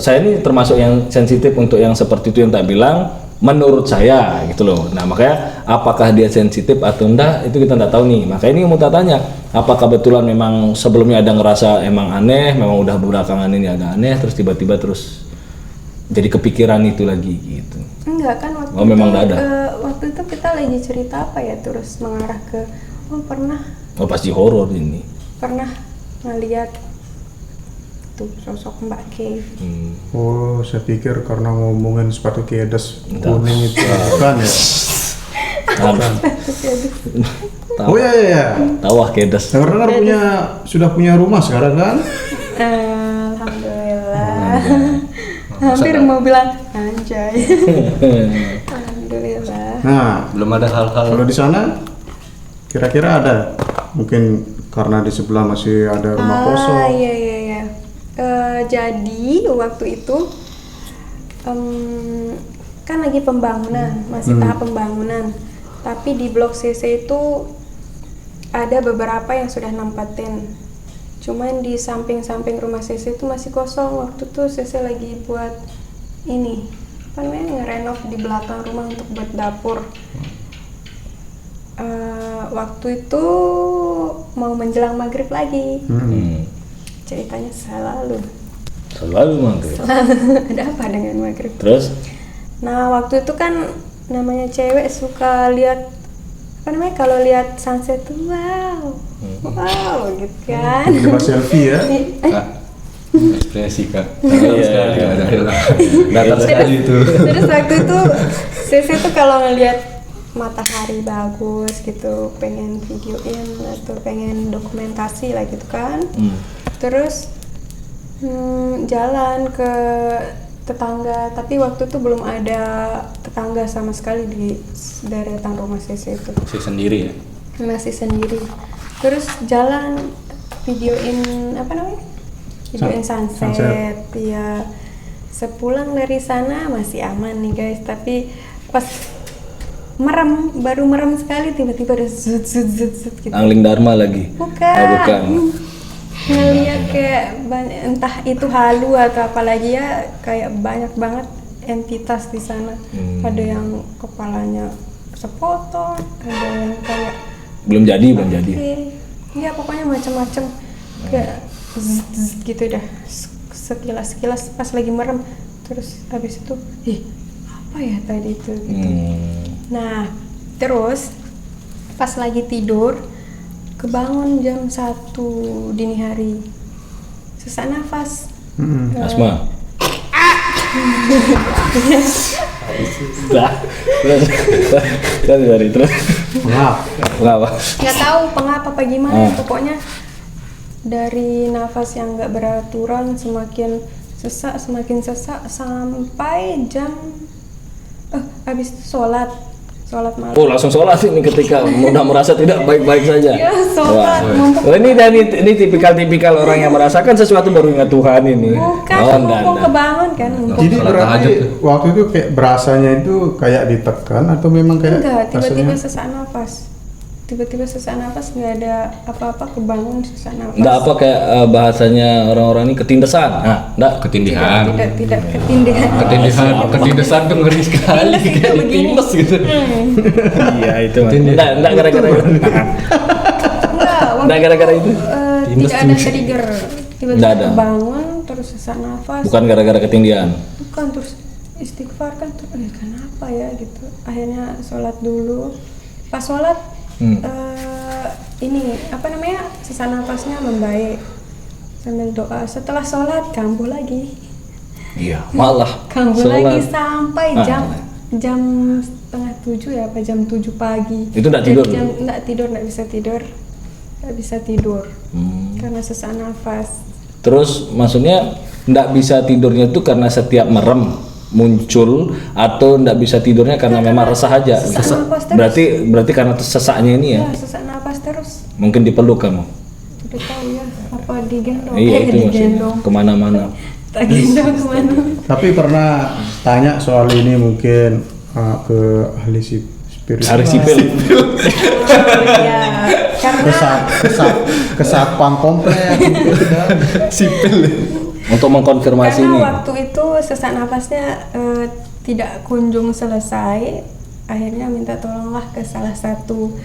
Speaker 3: saya ini termasuk yang sensitif untuk yang seperti itu yang tak bilang. menurut saya gitu loh. Nah makanya apakah dia sensitif atau enggak itu kita enggak tahu nih. Makanya ini mau tak tanya, apakah betulan memang sebelumnya ada ngerasa emang aneh, memang udah belakangan ini agak aneh, terus tiba-tiba terus jadi kepikiran itu lagi gitu.
Speaker 1: Enggak kan waktu
Speaker 3: Oh, memang
Speaker 1: itu,
Speaker 3: nggak ada?
Speaker 1: waktu itu kita lagi cerita apa ya, terus mengarah ke pernah
Speaker 3: Oh pasti horor ini.
Speaker 1: ngeliat tuh sosok Mbak Kay.
Speaker 2: Oh, saya pikir karena ngomongin sepatu kedes
Speaker 3: Enggak.
Speaker 2: kuning itu bukan ya? Bukan.
Speaker 3: Tahu,
Speaker 2: Oh ya.
Speaker 3: tahu kedes.
Speaker 2: Dengar sudah punya rumah sekarang kan?
Speaker 1: Alhamdulillah. Hampir mau bilang anjay. Alhamdulillah.
Speaker 2: Nah,
Speaker 4: Belum ada hal-hal
Speaker 2: kalau di sana kira-kira ada mungkin karena di sebelah masih ada rumah kosong.
Speaker 1: Iya. Jadi waktu itu kan lagi pembangunan, masih tahap pembangunan. Tapi di blok CC itu ada beberapa yang sudah nempatin. Cuman di samping-samping rumah CC itu masih kosong. Waktu itu CC lagi buat ini, apa namanya, ngerenov di belakang rumah untuk buat dapur. Waktu itu mau menjelang maghrib lagi. Ceritanya
Speaker 3: Selalu maghrib.
Speaker 1: ada apa dengan maghrib?
Speaker 3: Terus
Speaker 1: Nah waktu itu kan namanya cewek suka lihat apa namanya, kalau lihat sunset tuh wow gitu kan.
Speaker 2: Coba selfie ya.
Speaker 4: Kak, ekspresi Kak. Datar sekali itu.
Speaker 1: Terus waktu itu Sese tuh kalau ngelihat matahari bagus gitu pengen videoin atau pengen dokumentasi lah gitu kan. Terus jalan ke tetangga, tapi waktu itu belum ada tetangga sama sekali di deretan rumah Sese itu,
Speaker 4: Si sendiri ya.
Speaker 1: masih sendiri. Terus jalan videoin apa namanya, videoin sunset. Ya sepulang dari sana masih aman nih guys, tapi pas baru merem sekali tiba-tiba ada zut gitu.
Speaker 3: Angling Dharma lagi.
Speaker 1: Bukan.
Speaker 3: Oh, bukan.
Speaker 1: Ngeliat kayak entah itu halu atau apalagi ya, kayak banyak banget entitas di sana. Ada yang kepalanya sepotong, ada yang kayak
Speaker 3: Belum jadi.
Speaker 1: ya pokoknya macam-macam kayak zut gitu dah, sekilas pas lagi merem. Terus habis itu apa ya tadi itu gitu. Nah terus pas lagi tidur kebangun jam 1 dini hari, sesak nafas.
Speaker 3: Asma. Terus. Mengapa?
Speaker 1: Nggak tahu pengapa apa gimana, pokoknya dari nafas yang nggak beraturan semakin sesak sampai jam habis itu sholat malam.
Speaker 3: Oh langsung sholat ini ketika udah merasa tidak baik-baik saja.
Speaker 1: Ya, sholat.
Speaker 3: Wah. Ini tipikal orang yang merasakan sesuatu baru ingat Tuhan ini.
Speaker 1: Bukan,
Speaker 3: Oh,
Speaker 1: mumpung kebangun kan.
Speaker 2: Jadi
Speaker 4: Sholat
Speaker 2: berarti
Speaker 4: tahajud tuh.
Speaker 2: waktu itu kayak berasanya itu kayak ditekan atau memang kayak
Speaker 1: Enggak, tiba-tiba
Speaker 2: rasanya-
Speaker 1: sesak nafas. Tiba-tiba sesak nafas, nggak ada apa-apa, kebangun sesak nafas.
Speaker 3: Enggak apa kayak bahasanya orang-orang ini ketindesan. Nah, enggak
Speaker 4: Ketindihan.
Speaker 1: Tidak ketindihan.
Speaker 4: Ketindisan tuh ngeri sekali.
Speaker 1: Tindes itu
Speaker 4: Kayak
Speaker 1: begini.
Speaker 4: ditindes gitu.
Speaker 3: Iya itu. Enggak gara-gara itu. Enggak gara-gara itu.
Speaker 1: Tidak ada trigger. Tiba-tiba
Speaker 3: Nggak ada.
Speaker 1: kebangun terus sesak nafas.
Speaker 3: Bukan gara-gara ketindihan.
Speaker 1: Bukan, terus istighfar kan, terus kenapa ya gitu. Akhirnya sholat dulu. Pas sholat ini apa namanya, sesak nafasnya membaik sambil doa. Setelah sholat kambuh lagi.
Speaker 3: Iya, malah
Speaker 1: Kambuh
Speaker 3: sholat.
Speaker 1: lagi sampai
Speaker 3: Ah.
Speaker 1: jam 6:30 ya, apa jam 7 pagi.
Speaker 3: Itu nggak tidur?
Speaker 1: Nggak bisa tidur karena sesak nafas.
Speaker 3: Terus maksudnya enggak bisa tidurnya itu karena setiap merem muncul atau enggak bisa tidurnya karena memang resah aja.
Speaker 1: sesak nafas terus.
Speaker 3: Berarti karena sesaknya ini ya.
Speaker 1: Ya, sesak nafas terus.
Speaker 3: Mungkin dipeluk kamu.
Speaker 1: Udah tahu ya, apa digendong?
Speaker 3: Iya itu maksudnya.
Speaker 1: Digendong.
Speaker 3: Kemana-mana.
Speaker 1: Tak gendong kemana?
Speaker 2: Tapi pernah tanya soal ini mungkin ke ahli spiritual.
Speaker 3: Hari sipil.
Speaker 1: Ya, karena
Speaker 2: ke satpam komplek.
Speaker 4: Sipil.
Speaker 3: untuk mengkonfirmasi
Speaker 1: Karena
Speaker 3: ini.
Speaker 1: waktu itu sesak nafasnya tidak kunjung selesai, akhirnya minta tolonglah ke salah satu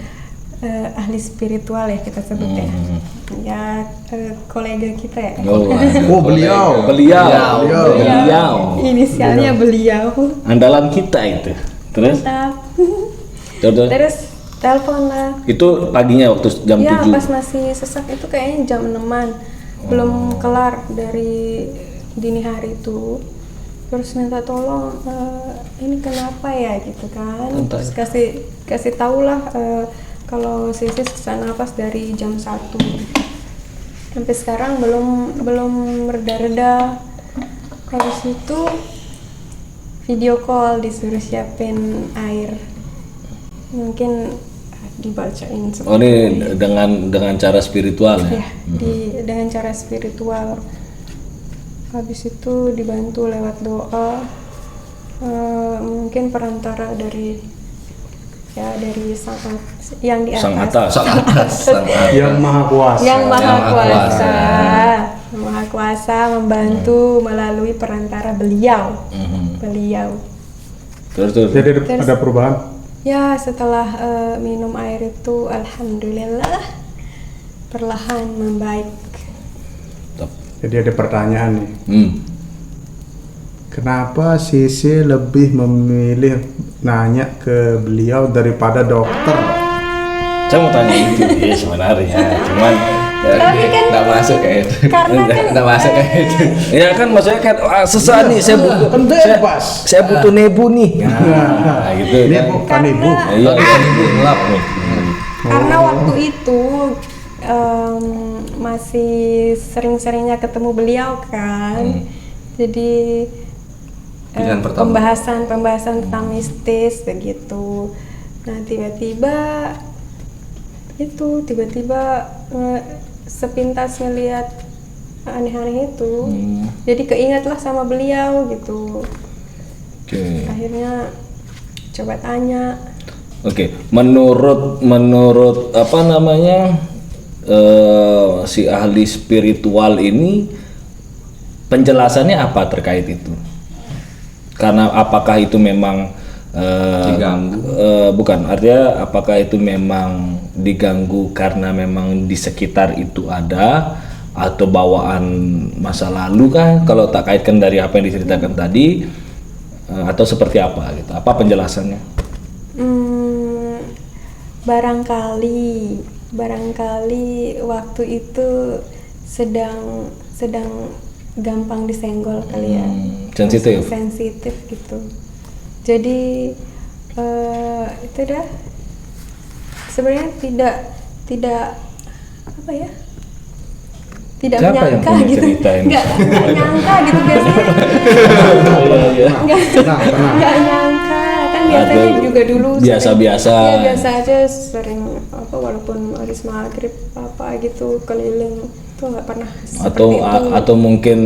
Speaker 1: ahli spiritual ya kita sebut ya, kolega kita ya.
Speaker 2: Oh, beliau.
Speaker 1: Inisialnya beliau.
Speaker 3: Andalan kita itu. Terus?
Speaker 1: Mantap.
Speaker 3: Terus?
Speaker 1: Terus telepon lah.
Speaker 3: Itu paginya waktu jam
Speaker 1: Ya
Speaker 3: 7.
Speaker 1: pas masih sesak itu kayaknya jam 6-an, belum kelar dari dini hari itu. Terus minta tolong, ini kenapa ya gitu kan. Terus kasih tahu lah kalau Sisi sesak nafas dari jam 1 sampai sekarang belum reda-reda. Habis itu video call disuruh siapin air, mungkin dibacain
Speaker 3: Oh, ini dengan cara spiritual ya?
Speaker 1: ya dengan cara spiritual. Habis itu dibantu lewat doa, mungkin perantara dari yang di atas,
Speaker 3: Sang atas.
Speaker 2: Yang maha kuasa.
Speaker 1: yang maha
Speaker 4: Maha
Speaker 1: kuasa, maha kuasa membantu melalui perantara beliau.
Speaker 3: Terus.
Speaker 2: Jadi ada perubahan.
Speaker 1: Ya setelah minum air itu alhamdulillah perlahan membaik.
Speaker 2: Jadi ada pertanyaan nih. Kenapa Sisi lebih memilih nanya ke beliau daripada dokter?
Speaker 3: Saya mau tanya itu ya sebenarnya, cuman
Speaker 1: Tapi kan
Speaker 4: Nggak masuk kayak itu.
Speaker 1: karena kan
Speaker 4: Nggak masuk kayak itu.
Speaker 3: ya kan maksudnya kan sesaat nih saya butuh
Speaker 2: Kan bebas.
Speaker 3: saya butuh nebu nih. Nah, gitu
Speaker 2: Ini
Speaker 3: kan.
Speaker 2: bukan ibu.
Speaker 3: Iya, ini gelap nih.
Speaker 1: karena waktu itu masih sering-seringnya ketemu beliau kan, jadi
Speaker 4: Pilihan pertama.
Speaker 1: pembahasan tentang mistis begitu. Nah tiba-tiba sepintas ngelihat aneh-aneh itu, jadi keingatlah sama beliau gitu.
Speaker 3: Oke.
Speaker 1: Akhirnya coba tanya.
Speaker 3: Oke, menurut apa namanya si ahli spiritual ini penjelasannya apa terkait itu? Karena apakah itu memang
Speaker 4: Diganggu.
Speaker 3: bukan, artinya apakah itu memang diganggu karena memang di sekitar itu ada atau bawaan masa lalu kan? Kalau tak kaitkan dari apa yang diceritakan tadi atau seperti apa gitu? Apa penjelasannya?
Speaker 1: Barangkali waktu itu sedang gampang disenggol kali ya.
Speaker 3: Sensitif.
Speaker 1: Masih sensitif gitu. Jadi itu dah sebenarnya tidak apa ya? Tidak
Speaker 3: Siapa yang
Speaker 1: menyangka
Speaker 3: punya
Speaker 1: gitu.
Speaker 3: cerita ini?
Speaker 1: Nggak nyangka gitu biasanya. Nggak nyangka kan biasanya
Speaker 3: Aduh,
Speaker 1: juga dulu
Speaker 3: biasa-biasa.
Speaker 1: Iya biasa aja, sering apa walaupun habis maghrib apa gitu keliling tuh nggak pernah seperti itu.
Speaker 3: Atau mungkin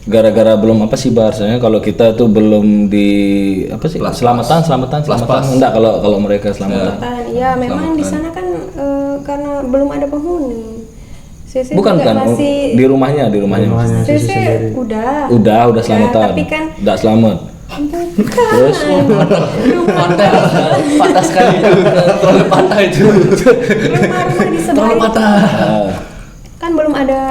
Speaker 3: gara-gara belum apa sih bahasanya, kalau kita tuh belum di apa sih, selamatan enggak, kalau mereka selamatan
Speaker 1: Iya memang di sana kan karena belum ada penghuni. Sisi
Speaker 3: bukan
Speaker 1: juga
Speaker 3: kan
Speaker 1: masih
Speaker 3: di rumahnya
Speaker 2: Rumahnya Sisi
Speaker 1: Sisi
Speaker 2: sendiri.
Speaker 3: udah selamatan,
Speaker 1: tapi kan
Speaker 3: enggak selamat. Terus
Speaker 4: Patah sekali. Terlalu patah itu.
Speaker 1: rumah-rumah di sebelah itu kan belum ada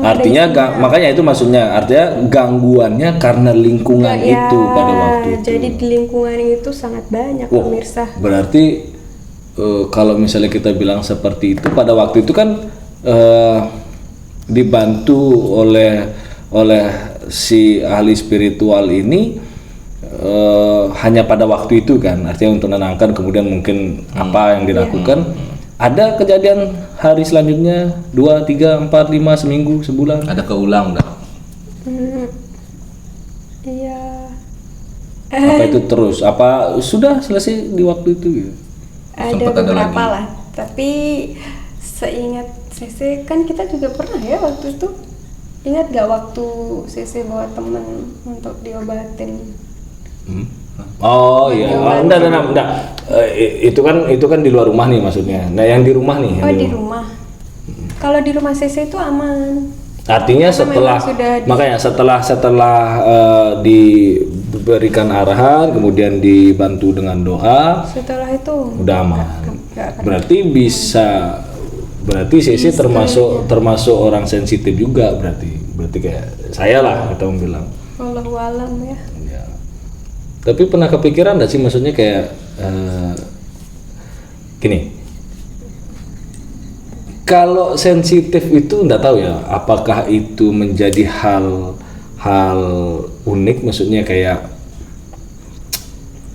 Speaker 3: artinya
Speaker 1: isinya.
Speaker 3: makanya itu maksudnya, artinya gangguannya karena lingkungan
Speaker 1: Ya,
Speaker 3: itu pada waktu itu.
Speaker 1: jadi di lingkungan itu sangat banyak
Speaker 3: Wah,
Speaker 1: pemirsa.
Speaker 3: berarti kalau misalnya kita bilang seperti itu pada waktu itu kan dibantu oleh si ahli spiritual ini hanya pada waktu itu kan, artinya untuk menenangkan, kemudian mungkin apa yang dilakukan. Ada kejadian hari selanjutnya 2, 3, 4, 5, seminggu, sebulan.
Speaker 4: Ada keulang dah.
Speaker 1: Iya.
Speaker 3: Apa itu terus? Apa sudah selesai di waktu itu gitu?
Speaker 1: Ada
Speaker 4: Sempat ada
Speaker 1: beberapa
Speaker 4: lagi.
Speaker 1: lah, tapi seingat Sisi kan kita juga pernah ya waktu itu. Ingat gak waktu Sisi bawa temen untuk diobatin?
Speaker 3: Oh iya, enggak. Itu kan di luar rumah nih maksudnya. Nah yang di rumah nih.
Speaker 1: Oh di rumah. Kalau di rumah Sisi itu aman.
Speaker 3: Artinya
Speaker 1: Karena
Speaker 3: setelah
Speaker 1: memang sudah
Speaker 3: makanya setelah diberikan arahan, kemudian dibantu dengan doa,
Speaker 1: setelah itu
Speaker 3: udah aman.
Speaker 1: nggak akan.
Speaker 3: Berarti Sisi termasuk orang sensitif juga berarti kayak saya lah kita bilang.
Speaker 1: Wallahu alam ya.
Speaker 3: Ya. Tapi pernah kepikiran nggak sih, maksudnya kayak gini, kalau sensitif itu nggak tahu ya, apakah itu menjadi hal unik, maksudnya kayak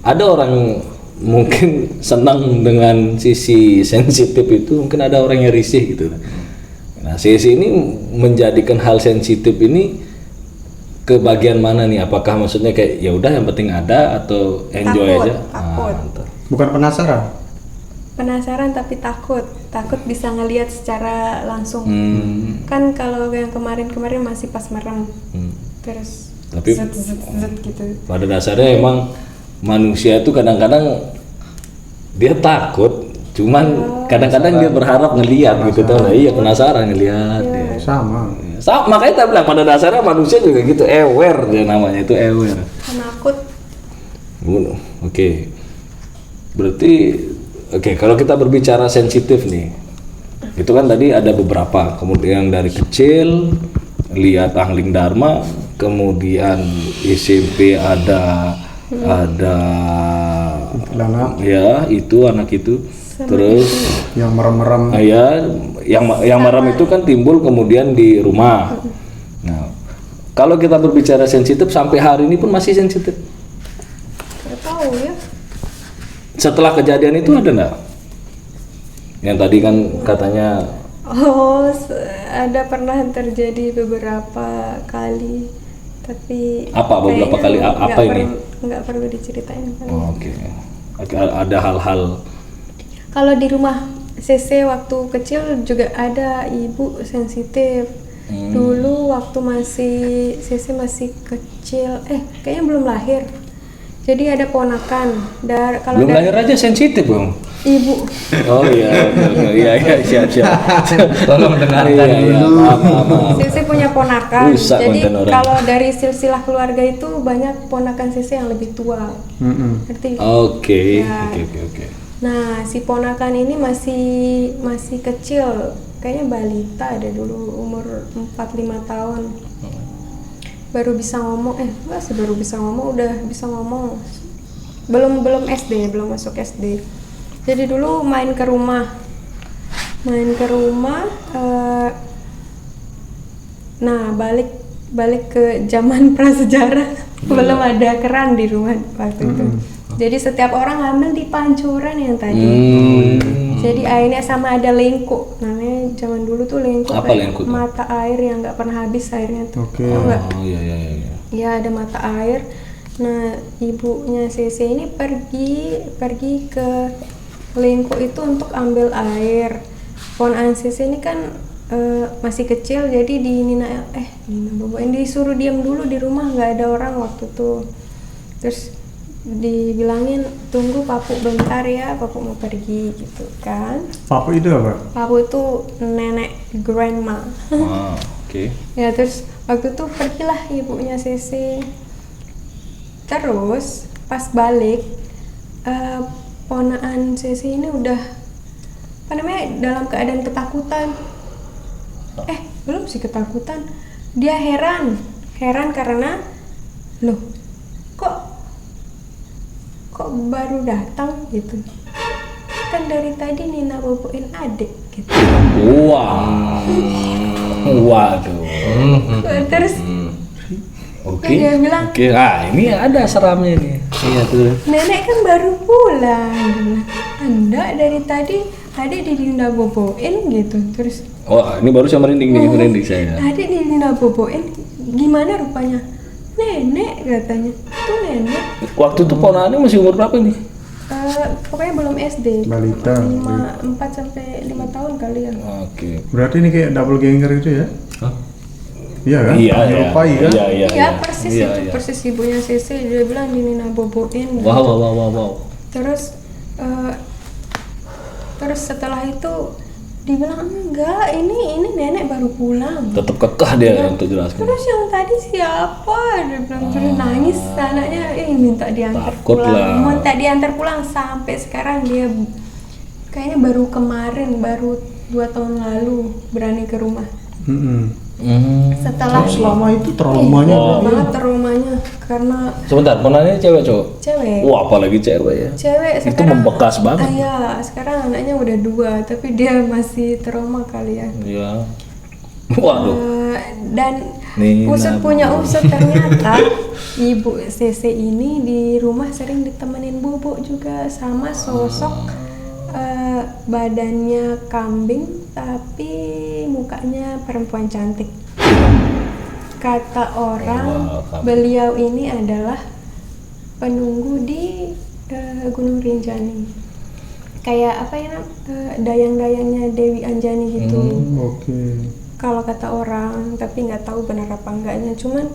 Speaker 3: ada orang mungkin senang dengan sisi sensitif itu, mungkin ada orang yang risih gitu. Nah, Sisi ini menjadikan hal sensitif ini ke bagian mana nih? Apakah maksudnya kayak ya udah yang penting ada, atau enjoy
Speaker 1: Takut,
Speaker 3: aja?
Speaker 1: takut.
Speaker 2: Bukan penasaran.
Speaker 1: Penasaran tapi takut bisa ngelihat secara langsung. Kan kalau yang kemarin masih pas merem, terus
Speaker 3: Tapi
Speaker 1: zet gitu.
Speaker 3: pada dasarnya emang manusia itu kadang-kadang dia takut, cuman kadang-kadang dia berharap ngelihat gitu tuh. Iya, penasaran ngelihat. Ya.
Speaker 2: Sama.
Speaker 3: Makanya kita bilang pada dasarnya manusia juga gitu, aware dia namanya, itu aware.
Speaker 1: Penakut.
Speaker 3: Oke. Berarti kalau kita berbicara sensitif nih, itu kan tadi ada beberapa, kemudian dari kecil lihat Angling Dharma, kemudian SMP ada
Speaker 2: Anak
Speaker 3: ya itu anak itu, terus
Speaker 2: yang merem-merem.
Speaker 3: ya yang merem itu kan timbul kemudian di rumah. Nah, kalau kita berbicara sensitif sampai hari ini pun masih sensitif.
Speaker 1: Gak tahu ya.
Speaker 3: Setelah kejadian itu ada nggak? Yang tadi kan katanya
Speaker 1: Ada pernah terjadi beberapa kali, tapi
Speaker 3: Apa beberapa kali? Apa ini?
Speaker 1: Nggak perlu diceritain kan.
Speaker 3: Oke. Ada hal-hal.
Speaker 1: Kalau di rumah CC waktu kecil juga ada ibu sensitif. Dulu waktu CC masih kecil, kayaknya belum lahir. Jadi ada ponakan.
Speaker 3: Belum lahir aja sensitif, Bang.
Speaker 1: Ibu.
Speaker 3: Oh iya, siap.
Speaker 4: Tolong dengarkan dulu.
Speaker 3: Maaf.
Speaker 1: CC punya ponakan.
Speaker 3: Rusak
Speaker 1: Jadi
Speaker 3: konten orang.
Speaker 1: kalau dari silsilah keluarga itu banyak ponakan CC yang lebih tua. Ngerti?
Speaker 3: Oke.
Speaker 1: Ya.
Speaker 3: Oke.
Speaker 1: Nah, si ponakan ini masih kecil. Kayaknya balita ada dulu, umur 4-5 tahun. Baru bisa ngomong, baru bisa ngomong, udah bisa ngomong. Belum SD, belum masuk SD. Jadi dulu main ke rumah. Nah, balik ke zaman prasejarah. Belum ada keran di rumah waktu itu. Jadi setiap orang ngambil di pancuran yang tadi. Jadi airnya sama ada lengko. Namanya zaman dulu tuh lengko.
Speaker 3: Apa
Speaker 1: kayak
Speaker 3: lengko tuh?
Speaker 1: mata air yang nggak pernah habis airnya tuh.
Speaker 2: Oke.
Speaker 1: Tahu nggak?
Speaker 3: Oh iya.
Speaker 1: Ya ada mata air. Nah ibunya CC ini pergi ke lengko itu untuk ambil air. Ponakan CC ini kan masih kecil, jadi Nina boboin disuruh diam dulu di rumah, nggak ada orang waktu itu. Terus dibilangin tunggu papu bentar ya, papu mau pergi gitu kan.
Speaker 2: Papu itu apa?
Speaker 1: Papu itu nenek grandma.
Speaker 3: Oke.
Speaker 1: Ya terus waktu itu pergilah ibunya CC. Terus pas balik ponakan CC ini udah dalam keadaan ketakutan. Belum sih ketakutan, dia heran karena loh kok baru datang gitu, kan dari tadi Nina boboin adik gitu.
Speaker 3: Waduh.
Speaker 1: Terus
Speaker 3: Oke.
Speaker 1: dia bilang,
Speaker 3: Ini ada seramnya nih. Iya tuh.
Speaker 1: nenek kan baru pulang. Anda dari tadi adik di Nina boboin gitu. Terus
Speaker 3: Ini baru saya merinding saya.
Speaker 1: adik di Nina boboin gimana rupanya? Nenek katanya. Tuh nenek.
Speaker 3: Waktu itu ponakannya masih umur berapa nih?
Speaker 1: Pokoknya belum SD.
Speaker 2: Balita.
Speaker 1: 4-5 tahun kali ya.
Speaker 3: Oke.
Speaker 2: Berarti ini kayak double ganger itu ya? Iya kan?
Speaker 3: Iya.
Speaker 2: Menyerupai kan?
Speaker 3: Iya.
Speaker 1: Ya persis itu, persis ibunya CC. Dia bilang di Nina boboin.
Speaker 3: Wow.
Speaker 1: Terus setelah itu dibilang enggak, ini nenek baru pulang.
Speaker 3: Tetap kekeh dia untuk jelaskan.
Speaker 1: Terus yang tadi siapa? Dia bilang terus nangis anaknya, minta diantar
Speaker 3: Takut
Speaker 1: pulang.
Speaker 3: lah.
Speaker 1: Minta diantar pulang sampai sekarang dia kayaknya baru kemarin, baru 2 tahun lalu berani ke rumah. Setelah
Speaker 2: Selama itu traumanya
Speaker 1: banget traumanya karena
Speaker 3: Sebentar, ponannya cewek cowok?
Speaker 1: cewek.
Speaker 3: Wah, apalagi cewek ya.
Speaker 1: Cewek
Speaker 3: Itu
Speaker 1: sekarang
Speaker 3: membekas banget.
Speaker 1: Iya, sekarang anaknya udah 2 tapi dia masih trauma kali ya.
Speaker 3: Iya. Waduh.
Speaker 1: Dan
Speaker 3: Nih,
Speaker 1: usut punya usut ternyata ibu CC ini di rumah sering ditemenin bubuk juga sama sosok badannya kambing tapi mukanya perempuan cantik. Kata orang beliau ini adalah penunggu di Gunung Rinjani. Kayak apa ya, dayang-dayangnya Dewi Anjani gitu.
Speaker 2: Oke.
Speaker 1: Kalau kata orang, tapi nggak tahu benar apa enggaknya. Cuman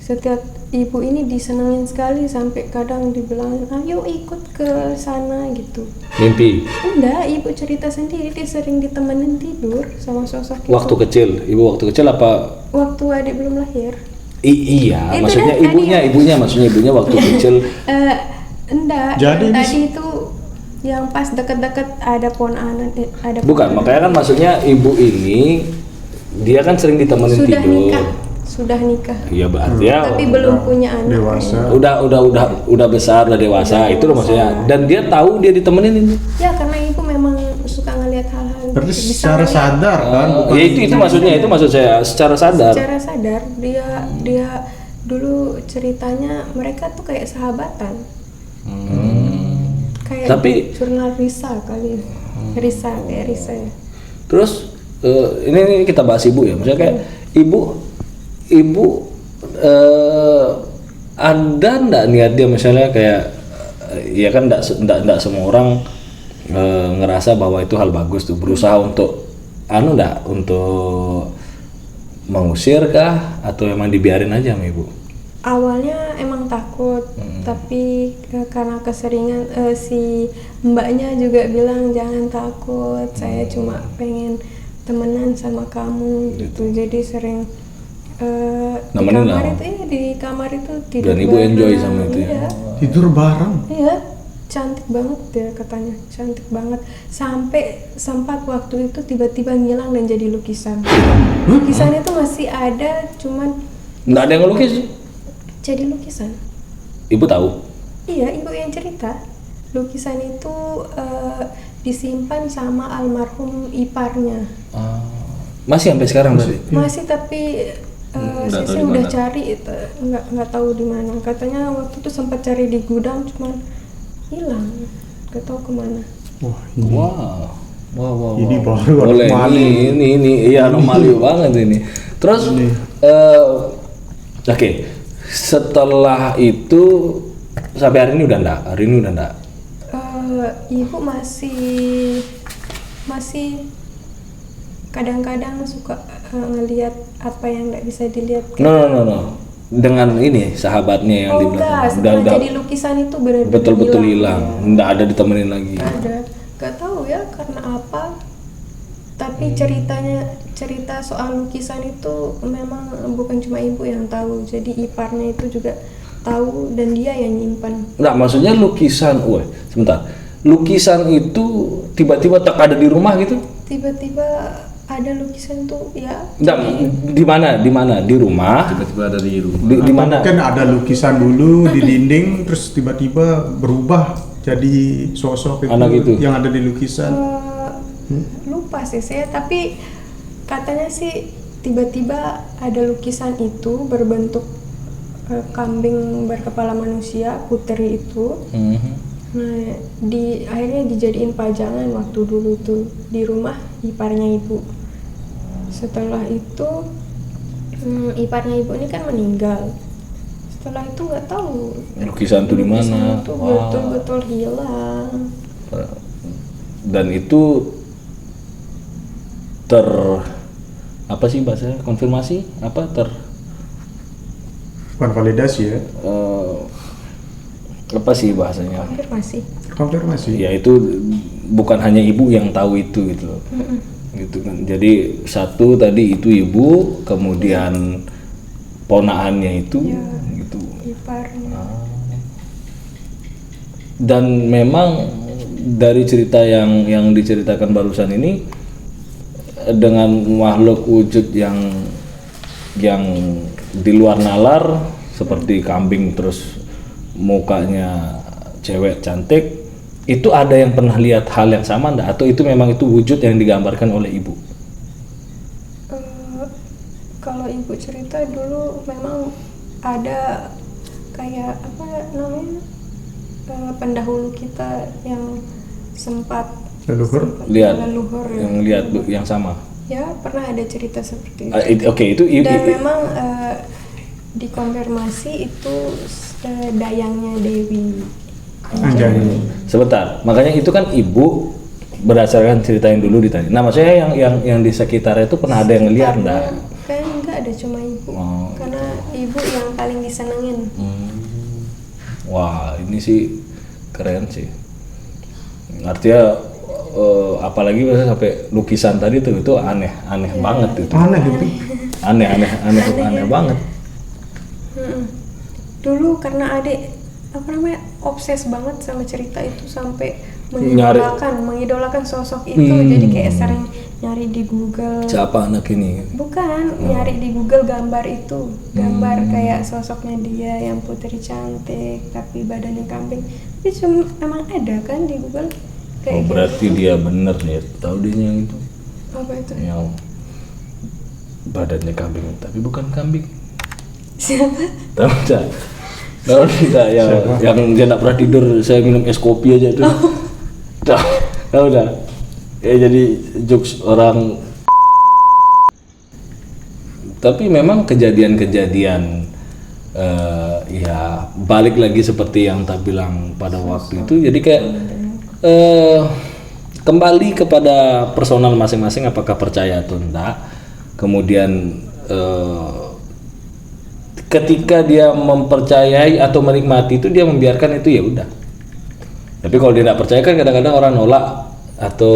Speaker 1: setiap ibu ini disenengin sekali sampai kadang dibilang, ayo ikut ke sana gitu.
Speaker 3: Mimpi.
Speaker 1: Enggak, ibu cerita sendiri dia sering ditemenin tidur sama sosok itu.
Speaker 3: Waktu kecil, ibu waktu kecil apa?
Speaker 1: Waktu adik belum lahir.
Speaker 3: Iya,
Speaker 1: Itu
Speaker 3: maksudnya
Speaker 1: dah,
Speaker 3: ibunya maksudnya ibunya waktu kecil.
Speaker 1: Enggak.
Speaker 2: Jadi
Speaker 1: yang
Speaker 2: ini
Speaker 1: tadi itu yang pas deket-deket ada ponakan, ada
Speaker 3: Bukan, makanya kan maksudnya ibu ini dia kan sering ditemenin
Speaker 1: sudah
Speaker 3: tidur.
Speaker 1: nikah, sudah nikah.
Speaker 3: Iya berarti ya.
Speaker 1: Tapi belum punya anak.
Speaker 2: Dewasa.
Speaker 3: Udah besar, udah dewasa. Itu loh maksudnya. Dan dia tahu dia ditemenin ini.
Speaker 1: Ya karena ibu memang suka ngelihat hal-hal
Speaker 2: Berarti
Speaker 1: gitu. Bisa
Speaker 2: secara
Speaker 1: ngelihat
Speaker 2: sadar kan, bukan
Speaker 3: Ya itu maksudnya, itu maksud saya secara sadar.
Speaker 1: secara sadar dia dulu ceritanya mereka tuh kayak sahabatan. Kayak
Speaker 3: Tapi-
Speaker 1: jurnal Risa kali ya. Risa kayak Risa ya.
Speaker 3: Terus ini kita bahas ibu ya. Maksudnya kayak ibu ada ndak niat dia misalnya kayak ya kan ndak semua orang ngerasa bahwa itu hal bagus tuh, berusaha untuk untuk mengusir kah atau emang dibiarin aja sama ibu?
Speaker 1: Awalnya emang takut, tapi karena keseringan si mbaknya juga bilang jangan takut, saya cuma pengen temenan sama kamu gitu. Jadi sering di
Speaker 3: Nemenin
Speaker 1: kamar
Speaker 3: lah.
Speaker 1: itu di kamar itu tidur
Speaker 3: Dan ibu enjoy
Speaker 1: bareng.
Speaker 3: sama itu ya?
Speaker 1: Iya.
Speaker 2: tidur bareng.
Speaker 1: Iya, cantik banget dia katanya, cantik banget. Sampai sempat waktu itu tiba-tiba ngilang dan jadi lukisan. Lukisan itu masih ada, cuman
Speaker 3: Nggak ada yang ngelukis?
Speaker 1: jadi lukisan.
Speaker 3: Ibu tahu?
Speaker 1: Iya, ibu yang cerita. Lukisan itu disimpan sama almarhum iparnya.
Speaker 3: Masih sampai sekarang berarti?
Speaker 1: Masih tapi Sisi udah cari itu, nggak tahu di mana. Katanya waktu itu sempat cari di gudang, cuman hilang, nggak tahu kemana.
Speaker 2: Wah, ini
Speaker 3: Wow.
Speaker 2: Ini baru
Speaker 3: boleh
Speaker 2: anomali.
Speaker 3: ini iya anomali banget ini. Terus
Speaker 2: Ini.
Speaker 3: oke, setelah itu sampai hari ini udah enggak?
Speaker 1: Ibu masih kadang-kadang suka ngelihat apa yang nggak bisa dilihat.
Speaker 3: No. Dengan ini sahabatnya yang
Speaker 1: Oh
Speaker 3: dibilang
Speaker 1: enggak, setelah jadi lukisan itu benar-benar
Speaker 3: betul-betul hilang, nggak ada ditemenin lagi.
Speaker 1: Ada, nggak tahu ya karena apa. Tapi cerita soal lukisan itu memang bukan cuma ibu yang tahu, jadi iparnya itu juga tahu dan dia yang nyimpan.
Speaker 3: Nggak, maksudnya lukisan, sebentar. Lukisan itu tiba-tiba tak ada di rumah gitu?
Speaker 1: Tiba-tiba ada lukisan tuh ya.
Speaker 3: Nggak, di mana? Di rumah?
Speaker 4: Tiba-tiba ada di rumah.
Speaker 3: Di mana?
Speaker 2: Kan ada lukisan dulu di dinding, terus tiba-tiba berubah jadi sosok itu
Speaker 3: Anak itu.
Speaker 2: yang ada di lukisan.
Speaker 1: Lupa sih saya, tapi katanya sih tiba-tiba ada lukisan itu berbentuk kambing berkepala manusia, putri itu. Nah, akhirnya dijadiin pajangan waktu dulu tuh di rumah iparnya ibu. Setelah itu iparnya ibu ini kan meninggal. Setelah itu nggak tahu
Speaker 3: Lukisan itu di mana?
Speaker 1: lukisan itu betul-betul hilang.
Speaker 3: Dan itu apa sih bahasanya? Konfirmasi?
Speaker 2: Bukan validasi ya,
Speaker 3: Apa sih bahasanya?
Speaker 1: Konfirmasi.
Speaker 2: konfirmasi.
Speaker 3: Ya itu bukan hanya ibu yang tahu itu gitu loh. gitu kan. Jadi satu tadi itu ibu, kemudian ponaannya itu
Speaker 1: Ya.
Speaker 3: gitu.
Speaker 1: Iparnya.
Speaker 3: Dan memang dari cerita yang diceritakan barusan ini dengan makhluk wujud yang di luar nalar seperti kambing terus mukanya cewek cantik, itu ada yang pernah lihat hal yang sama enggak, atau itu memang itu wujud yang digambarkan oleh ibu?
Speaker 1: Kalau ibu cerita dulu memang ada kayak apa namanya pendahulu kita yang sempat
Speaker 2: Leluhur?
Speaker 3: Lihat
Speaker 1: leluhur ya.
Speaker 3: yang lihat yang sama.
Speaker 1: Ya pernah ada cerita seperti itu.
Speaker 3: Oke, itu
Speaker 1: Dan memang dikonfirmasi itu dayangnya Dewi
Speaker 2: Anjani.
Speaker 3: sebentar. Makanya itu kan ibu berdasarkan cerita yang dulu ditanya. Nah, maksudnya yang di sekitarnya itu pernah ada yang ngeliat enggak?
Speaker 1: Kan enggak ada, cuma ibu.
Speaker 3: Oh.
Speaker 1: Karena ibu yang paling disenengin.
Speaker 3: Wah, ini sih keren sih. Artinya apalagi misalnya sampai lukisan tadi tuh itu aneh banget itu.
Speaker 2: Aneh itu.
Speaker 3: Aneh banget.
Speaker 1: Dulu karena adik apa namanya obses banget sama cerita itu sampai
Speaker 3: Nyari.
Speaker 1: mengidolakan sosok itu. Jadi kayak sering nyari di Google.
Speaker 3: Siapa anak ini?
Speaker 1: Bukan, nyari di Google gambar itu. Gambar kayak sosoknya dia yang putri cantik tapi badannya kambing. Tapi cuma emang ada kan di Google kayak gitu.
Speaker 3: Berarti dia bener nih, tahu dia yang itu.
Speaker 1: Apa itu?
Speaker 3: Yang badannya kambing tapi bukan kambing.
Speaker 1: Siapa?
Speaker 3: Tahu enggak? Tahu enggak yang dia enggak pernah tidur, saya minum es kopi aja itu. Tahu enggak? Ya jadi jokes orang. Tapi memang kejadian-kejadian ya balik lagi seperti yang tak bilang pada waktu itu. Jadi kayak kembali kepada personal masing-masing apakah percaya atau enggak. Kemudian ketika dia mempercayai atau menikmati itu, dia membiarkan itu, ya udah. Tapi kalau dia tidak percaya kan kadang-kadang orang nolak atau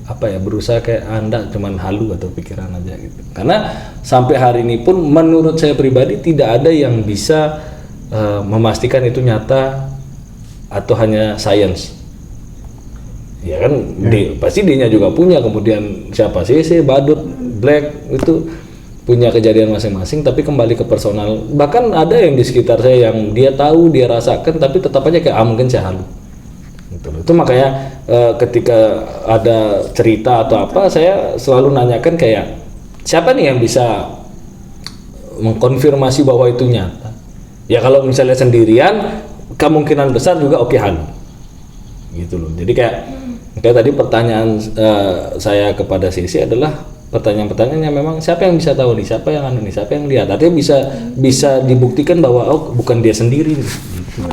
Speaker 3: apa ya, berusaha kayak Anda cuman halu atau pikiran aja gitu. Karena sampai hari ini pun menurut saya pribadi tidak ada yang bisa memastikan itu nyata atau hanya science. Ya kan, pasti dia juga punya, kemudian siapa CC, Badut, Black itu punya kejadian masing-masing, tapi kembali ke personal. Bahkan ada yang di sekitar saya yang dia tahu, dia rasakan, tapi tetap aja kayak mungkin saya halu. Gitu. Itu makanya ketika ada cerita atau apa, saya selalu nanyakan kayak siapa nih yang bisa mengkonfirmasi bahwa itu nyata. Ya kalau misalnya sendirian, kemungkinan besar juga oke halu. Gitu loh. Jadi kayak tadi pertanyaan saya kepada Sisi adalah pertanyaan-pertanyaan yang memang siapa yang bisa tahu nih, siapa yang siapa yang lihat. Artinya bisa dibuktikan bahwa bukan dia sendiri nih. Gitu.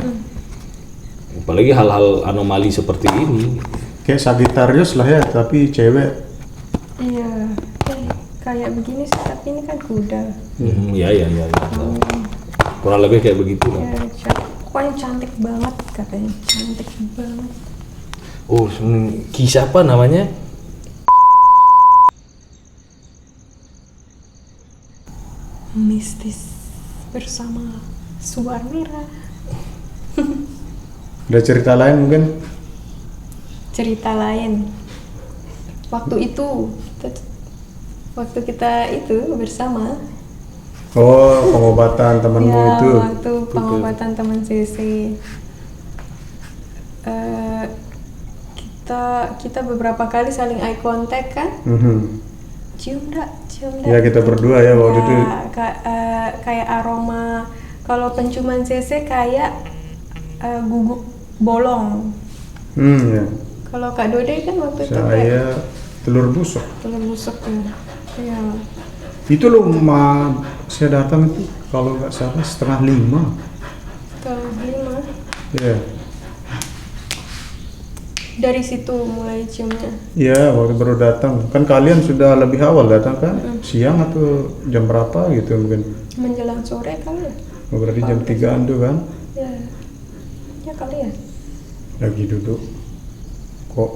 Speaker 3: Apalagi hal-hal anomali seperti ini.
Speaker 2: Kayak Sagittarius lah ya, tapi cewek.
Speaker 1: Iya, kayak begini sih, tapi ini kan kuda.
Speaker 3: Iya. Kurang lebih kayak begitu lah.
Speaker 1: Ya, pokoknya cantik banget katanya, cantik banget.
Speaker 3: Oh, kisah apa namanya?
Speaker 1: Mistis bersama Suar Merah.
Speaker 2: Ada cerita lain mungkin?
Speaker 1: Cerita lain. Waktu kita itu bersama.
Speaker 2: Oh, pengobatan temanmu
Speaker 1: Ya,
Speaker 2: itu.
Speaker 1: waktu pengobatan teman Sisi. Kita beberapa kali saling eye contact kan? Cium dak.
Speaker 2: Ya, kita berdua ya waktu itu.
Speaker 1: Kayak aroma. Kalau penciuman CC kayak guguk bolong.
Speaker 2: Ya.
Speaker 1: Kalau Kak Dode kan waktu itu kayak
Speaker 2: Saya telur busuk.
Speaker 1: telur busuk ya. Iya.
Speaker 2: Itu loh, saya datang itu kalau nggak salah 4:30.
Speaker 1: 5.
Speaker 2: Ya.
Speaker 1: Dari situ mulai ciumnya.
Speaker 2: Ya, waktu baru datang. Kan kalian sudah lebih awal datang kan? Siang atau jam berapa gitu mungkin?
Speaker 1: Menjelang sore kali ya?
Speaker 2: Oh, berarti jam 3-an tuh kan?
Speaker 1: Ya. Ya kali ya.
Speaker 2: Lagi duduk. Kok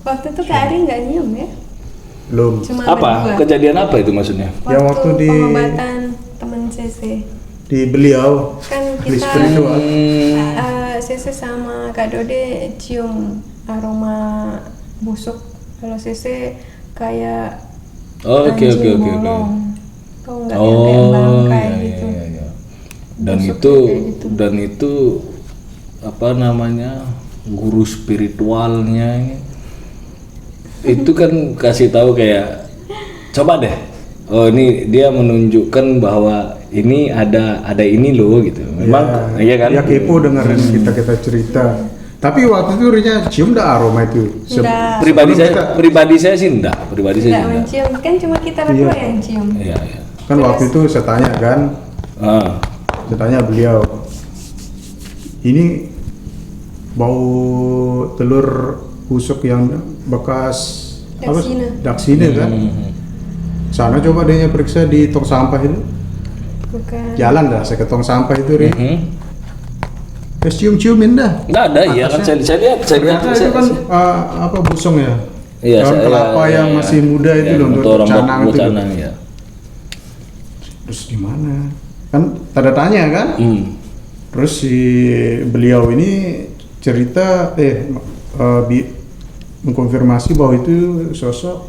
Speaker 1: Waktu itu Kak Ari nggak nyium ya?
Speaker 2: Belum.
Speaker 1: Cuma
Speaker 3: Apa?
Speaker 1: berdua.
Speaker 3: Kejadian apa itu maksudnya?
Speaker 2: Yang waktu di-
Speaker 1: pengobatan teman CC
Speaker 2: Di beliau
Speaker 1: kan
Speaker 2: di
Speaker 1: kita
Speaker 2: spiritual.
Speaker 1: CC sama Kak Dode cium aroma busuk. Kalau CC kayak
Speaker 3: Oh, oke.
Speaker 1: anjing bolong. Kau nggak yang kayak
Speaker 3: Oh,
Speaker 1: bangkai
Speaker 3: iya,
Speaker 1: gitu.
Speaker 3: iya. Dan
Speaker 1: Busuknya
Speaker 3: itu
Speaker 1: kayak gitu.
Speaker 3: dan itu apa namanya, guru spiritualnya itu kan kasih tahu kayak coba deh, oh ini dia menunjukkan bahwa ini ada ini loh gitu. Memang iya kan?
Speaker 2: Ya kepo dengerin kita cerita. Tapi waktu itu Rinya cium dah aroma itu.
Speaker 1: Nggak.
Speaker 3: Pribadi saya sih enggak, pribadi saya
Speaker 1: Nggak
Speaker 3: sih enggak.
Speaker 1: mencium, kan cuma kita berdua
Speaker 2: Iya.
Speaker 1: yang cium.
Speaker 3: Iya, iya.
Speaker 2: Kan waktu itu saya tanya kan,
Speaker 3: Ah.
Speaker 2: saya tanya beliau, ini bau telur busuk yang bekas
Speaker 1: Daksina.
Speaker 2: Daksina kan? Sana coba dia periksa di tong sampah itu.
Speaker 1: Bukan.
Speaker 2: Jalan dah saya ke tong sampah itu Ri.
Speaker 3: Mhm.
Speaker 2: Terus cium-ciumin dah.
Speaker 3: Nggak ada, iya kan saya lihat
Speaker 2: Ternyata itu kan apa busung ya?
Speaker 3: Iya,
Speaker 2: Daun
Speaker 3: saya-
Speaker 2: kelapa
Speaker 3: iya,
Speaker 2: yang
Speaker 3: iya.
Speaker 2: masih muda itu
Speaker 3: Iya,
Speaker 2: loh untuk
Speaker 3: orang
Speaker 2: canang
Speaker 3: buat
Speaker 2: itu.
Speaker 3: canang ya.
Speaker 2: Terus gimana? Kan tanda tanya kan? Terus si beliau ini cerita mengkonfirmasi bahwa itu sosok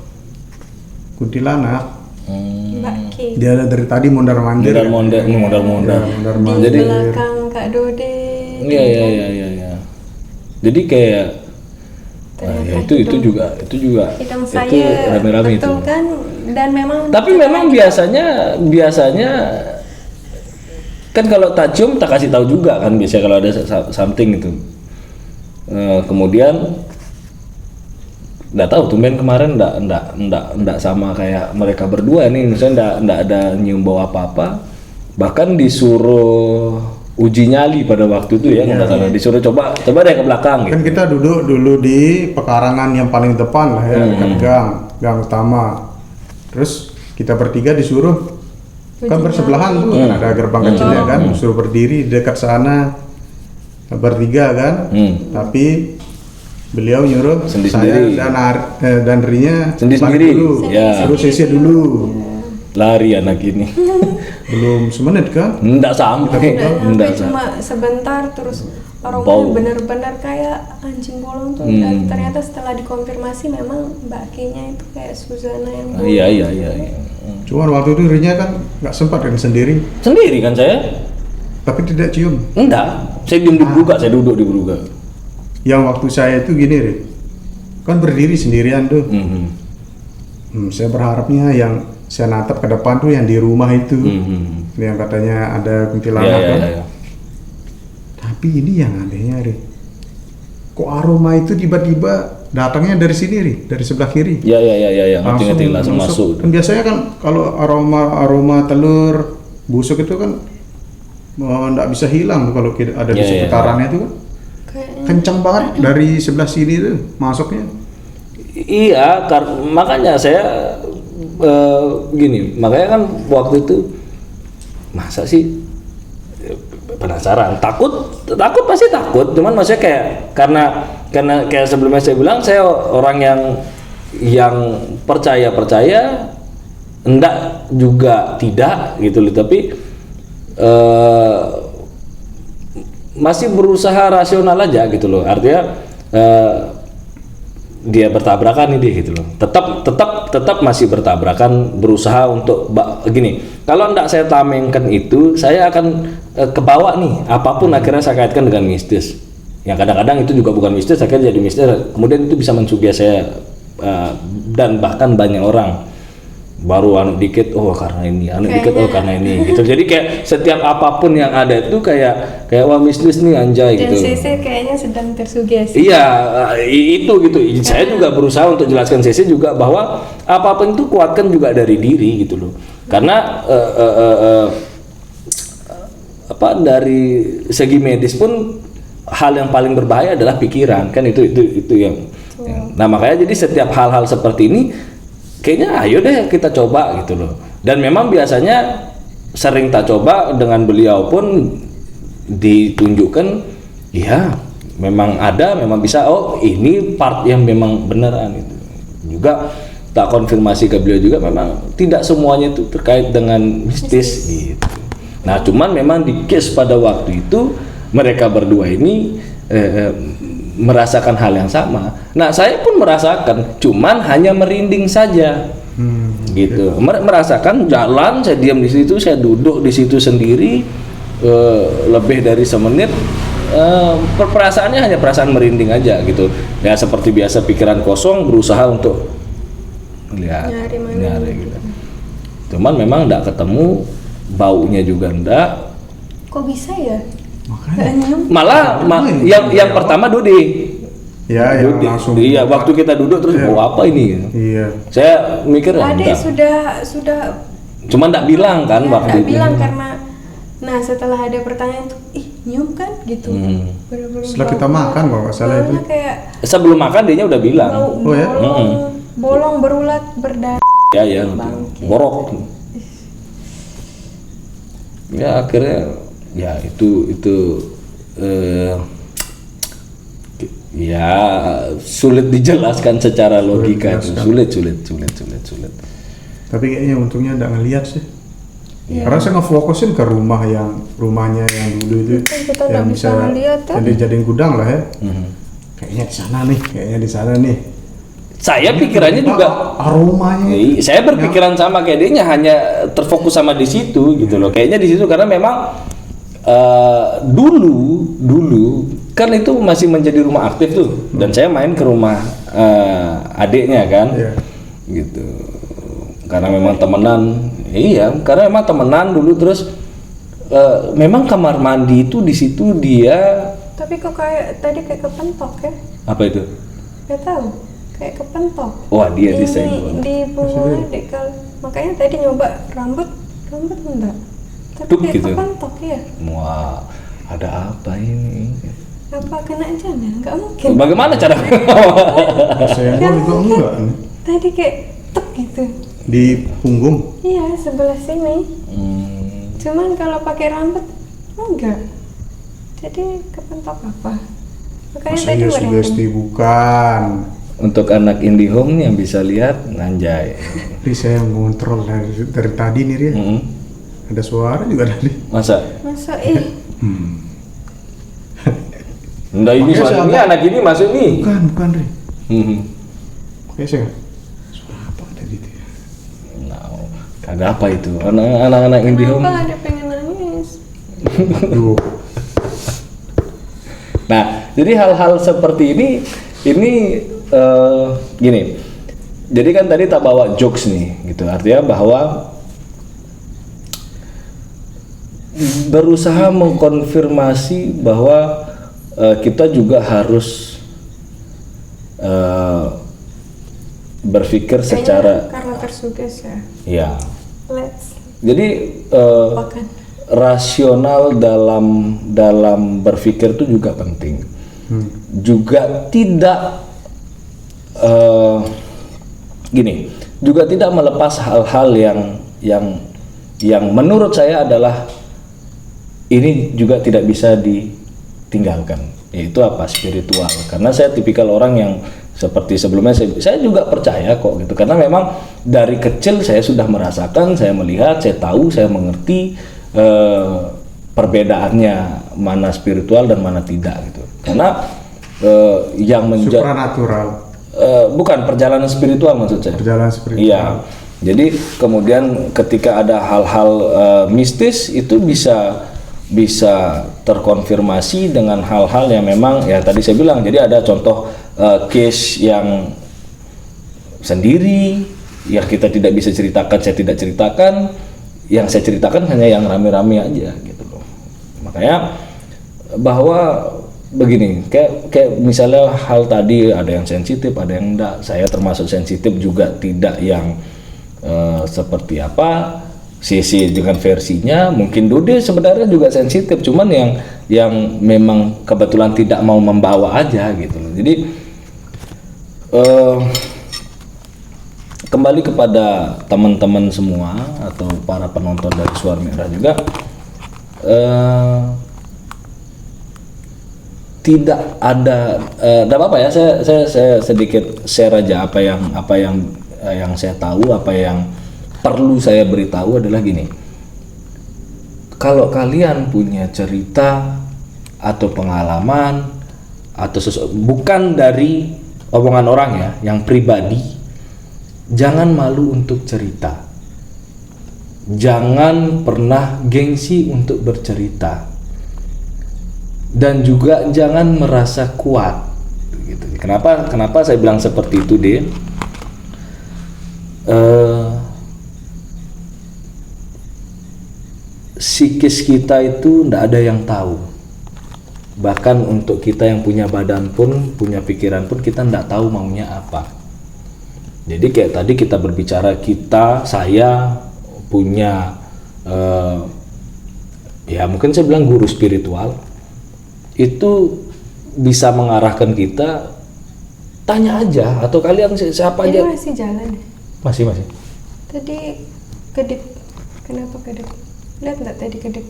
Speaker 2: kuntilanak.
Speaker 1: Mbak K.
Speaker 2: Dia ada dari tadi mondar-mandir.
Speaker 3: Mondar-mondar,
Speaker 2: Ya,
Speaker 3: mondar-mondar.
Speaker 1: Di
Speaker 2: mondar-mandir.
Speaker 3: Jadi-
Speaker 1: belakang Kak Dode.
Speaker 3: Iya. Jadi kayak ya, itu juga
Speaker 1: Hidung
Speaker 3: itu
Speaker 1: saya
Speaker 3: rame-rame itu.
Speaker 1: betul kan, dan memang
Speaker 3: Tapi memang biasanya kan kalau tak cium tak kasih tahu juga kan, biasanya kalau ada something itu. Kemudian nggak tahu tumben kemarin nggak sama kayak mereka berdua nih, misalnya nggak ada nyium bau apa-apa, bahkan disuruh uji nyali pada waktu itu ya, nggak salah disuruh coba deh ke belakang gitu.
Speaker 2: Kan kita duduk dulu di pekarangan yang paling depan lah ya, dekat gang utama. Terus kita bertiga disuruh kan bersebelahan tuh, kan ada gerbang kecilnya kan, suruh berdiri dekat sana bertiga kan. Tapi beliau nyuruh
Speaker 3: Sendiri-sendiri.
Speaker 2: saya dan Rinya
Speaker 3: Sendiri-sendiri,
Speaker 2: balik dulu,
Speaker 3: ya.
Speaker 2: suruh sesi dulu.
Speaker 3: Lari anak ini.
Speaker 2: Belum semenit kan?
Speaker 3: Nggak sampai.
Speaker 1: sampai cuma sebentar, terus
Speaker 3: Bau.
Speaker 1: aromanya benar-benar kayak anjing bolong tuh. Dan ternyata setelah dikonfirmasi memang Mbak K-nya itu kayak Suzana yang bolong.
Speaker 3: Iya.
Speaker 2: Cuman waktu itu Rinya kan nggak sempat kan sendiri,
Speaker 3: Sendiri kan saya?
Speaker 2: tapi tidak cium.
Speaker 3: Enggak. Saya diem di Beruga, saya duduk di Beruga.
Speaker 2: Yang waktu saya itu gini, Ri, kan berdiri sendirian tuh. Saya berharapnya yang saya natap ke depan tuh yang di rumah itu, yang katanya ada kuntilanak kan.
Speaker 3: Iya.
Speaker 2: Tapi ini yang anehnya, Ri, kok aroma itu tiba-tiba datangnya dari sini, Ri, dari sebelah kiri.
Speaker 3: Iya. Ngerti langsung masuk.
Speaker 2: Kan biasanya kan kalau aroma telur busuk itu kan nggak bisa hilang tuh kalau ada di
Speaker 3: Iya, iya.
Speaker 2: seputarannya itu kan.
Speaker 1: Kayaknya
Speaker 2: Kencang banget dari sebelah sini tuh masuknya.
Speaker 3: Iya, makanya saya gini, makanya kan waktu itu masa sih penasaran, takut pasti takut, cuman maksudnya kayak karena kayak sebelumnya saya bilang, saya orang yang percaya enggak juga tidak gitu loh, tapi masih berusaha rasional aja gitu loh, artinya dia bertabrakan nih dia gitu loh, tetap masih bertabrakan, berusaha untuk gini, kalau enggak saya tamengkan itu, saya akan kebawa nih apapun, akhirnya saya kaitkan dengan mistis, yang kadang-kadang itu juga bukan mistis, akhirnya jadi mistis, kemudian itu bisa mensugesti saya dan bahkan banyak orang, baru anu dikit oh karena ini, anu dikit oh karena ini gitu. Jadi kayak setiap apapun yang ada itu kayak wah mistis nih anjay
Speaker 1: dan
Speaker 3: gitu.
Speaker 1: CC kayaknya sedang tersugesti.
Speaker 3: Iya, itu gitu. Saya juga berusaha untuk jelaskan CC juga bahwa apapun itu kuatkan juga dari diri gitu loh. Karena dari segi medis pun hal yang paling berbahaya adalah pikiran, kan itu yang. Nah, makanya jadi setiap hal-hal seperti ini kayaknya ayo deh kita coba gitu loh. Dan memang biasanya sering tak coba dengan beliau pun ditunjukkan ya memang ada, memang bisa, oh ini part yang memang beneran itu. Juga tak konfirmasi ke beliau juga memang tidak semuanya itu terkait dengan mistis gitu. Nah cuman memang di case pada waktu itu mereka berdua ini merasakan hal yang sama. Nah saya pun merasakan, cuman hanya merinding saja. Gitu, merasakan jalan, saya diam di situ, saya duduk di situ sendiri lebih dari semenit. Perasaannya hanya perasaan merinding aja gitu ya, seperti biasa pikiran kosong berusaha untuk lihat nyari gitu. Cuman memang enggak ketemu, baunya juga enggak.
Speaker 1: Kok bisa ya?
Speaker 3: Malah yang pertama Dodi.
Speaker 2: Ya, yang langsung.
Speaker 3: Iya, waktu kita duduk terus bau apa ini?
Speaker 2: Iya.
Speaker 3: Saya mikir
Speaker 1: Adek
Speaker 3: enggak.
Speaker 1: sudah
Speaker 3: Cuma enggak bilang kan
Speaker 1: ya,
Speaker 3: waktu
Speaker 1: enggak
Speaker 3: itu.
Speaker 1: bilang karena setelah ada pertanyaan tuh, nyium kan gitu. Bener-bener
Speaker 2: Setelah kita
Speaker 1: bau.
Speaker 2: makan kalau nggak salah itu.
Speaker 1: Baunya kayak
Speaker 3: Sebelum makan dia udah bilang.
Speaker 1: bau
Speaker 2: Oh ya?
Speaker 1: bolong berulat berdarah.
Speaker 3: Ya, borok. Ya akhirnya ya itu ya sulit dijelaskan secara logika itu, sulit.
Speaker 2: Tapi kayaknya untungnya nggak ngelihat sih.
Speaker 1: Iya.
Speaker 2: Karena saya ngefokusin ke rumahnya yang dulu itu,
Speaker 1: Kita nggak
Speaker 2: yang
Speaker 1: bisa ngeliat kan?
Speaker 2: jadi jadiin gudang lah ya. Kayaknya di sana nih.
Speaker 3: Saya pikirannya juga
Speaker 2: aromanya.
Speaker 3: saya berpikiran sama kayak dia, hanya terfokus sama di situ gitu loh. Kayaknya di situ karena memang dulu kan itu masih menjadi rumah aktif tuh, dan saya main ke rumah adiknya kan.
Speaker 2: Iya.
Speaker 3: Gitu. Karena memang temenan. Iya, karena memang temenan dulu, terus memang kamar mandi itu di situ dia.
Speaker 1: Tapi kok kayak tadi kayak kepentok ya?
Speaker 3: Apa itu?
Speaker 1: Gak tahu, kayak kepentok.
Speaker 3: Wah, dia
Speaker 1: Ini
Speaker 3: disenggol.
Speaker 1: di punggungnya dekal. Makanya tadi nyoba rambut enggak. Tapi
Speaker 3: Tuk
Speaker 1: kayak
Speaker 3: gitu.
Speaker 1: kepentok ya.
Speaker 3: Wah, ada apa ini?
Speaker 1: Apa kena jangan? Enggak mungkin.
Speaker 3: Bagaimana cara?
Speaker 2: Senggol juga enggak nih.
Speaker 1: Tadi kayak tek gitu.
Speaker 2: Di punggung.
Speaker 1: Iya, sebelah sini. Cuman kalau pakai rambut enggak. Jadi kepentok apa? Makanya
Speaker 2: Masa
Speaker 1: tadi
Speaker 2: ya
Speaker 1: merinding.
Speaker 2: sugesti bukan.
Speaker 3: Untuk anak IndiHome yang bisa lihat, anjay.
Speaker 2: Tapi saya ngontrol dari tadi nih Ria. Ada suara juga tadi.
Speaker 3: Masa?
Speaker 1: Masa
Speaker 3: Enggak, ini
Speaker 2: Makanya
Speaker 3: masuk, ini
Speaker 2: saya-
Speaker 3: anak ini masuk nih.
Speaker 2: Bukan Ria.
Speaker 3: Mhm.
Speaker 2: Oke saya. Suara apa tadi itu ya?
Speaker 3: Nah, ada apa itu? Anak-anak IndiHome.
Speaker 1: Kenapa ada pengen nangis?
Speaker 2: Aduh.
Speaker 3: Nah, jadi hal-hal seperti ini gini. Jadi kan tadi tak bawa jokes nih, gitu. Artinya bahwa berusaha mengkonfirmasi bahwa kita juga harus berpikir secara
Speaker 1: karena tersuges ya.
Speaker 3: ya.
Speaker 1: Let's
Speaker 3: Jadi
Speaker 1: makan.
Speaker 3: rasional dalam berpikir itu juga penting. Juga tidak gini, juga tidak melepas hal-hal yang menurut saya adalah ini juga tidak bisa ditinggalkan, yaitu apa? Spiritual. Karena saya tipikal orang yang seperti sebelumnya saya juga percaya kok gitu, karena memang dari kecil saya sudah merasakan, saya melihat, saya tahu, saya mengerti perbedaannya mana spiritual dan mana tidak gitu. Karena yang
Speaker 2: Supranatural.
Speaker 3: bukan perjalanan spiritual maksud saya.
Speaker 2: Perjalanan spiritual.
Speaker 3: Iya. Jadi kemudian ketika ada hal-hal mistis itu bisa terkonfirmasi dengan hal-hal yang memang ya tadi saya bilang. Jadi ada contoh case yang sendiri yang kita tidak bisa ceritakan, saya tidak ceritakan. Yang saya ceritakan hanya yang rame-rame aja gitu loh. Makanya bahwa begini, kayak misalnya hal tadi ada yang sensitif, ada yang enggak. Saya termasuk sensitif juga, tidak yang seperti apa sisi dengan versinya. Mungkin Dode sebenarnya juga sensitif, cuman yang memang kebetulan tidak mau membawa aja gitu loh. Jadi kembali kepada teman-teman semua atau para penonton dari Suara Merah juga, tidak ada, tidak apa-apa ya, saya sedikit share aja apa yang saya tahu, apa yang perlu saya beritahu adalah gini. Kalau kalian punya cerita atau pengalaman atau bukan dari omongan orang ya, yang pribadi, jangan malu untuk cerita. Jangan pernah gengsi untuk bercerita. Dan juga jangan merasa kuat gitu. Kenapa saya bilang seperti itu, deh? Psikis kita itu tidak ada yang tahu. Bahkan untuk kita yang punya badan pun, punya pikiran pun, kita tidak tahu maunya apa. Jadi kayak tadi kita berbicara, saya punya ya mungkin saya bilang guru spiritual itu bisa mengarahkan kita, tanya aja, atau kalian siapa aja.
Speaker 1: Ini masih jalan ya?
Speaker 3: Masih
Speaker 1: Tadi kedip, kenapa kedip? Lihat nggak tadi kedip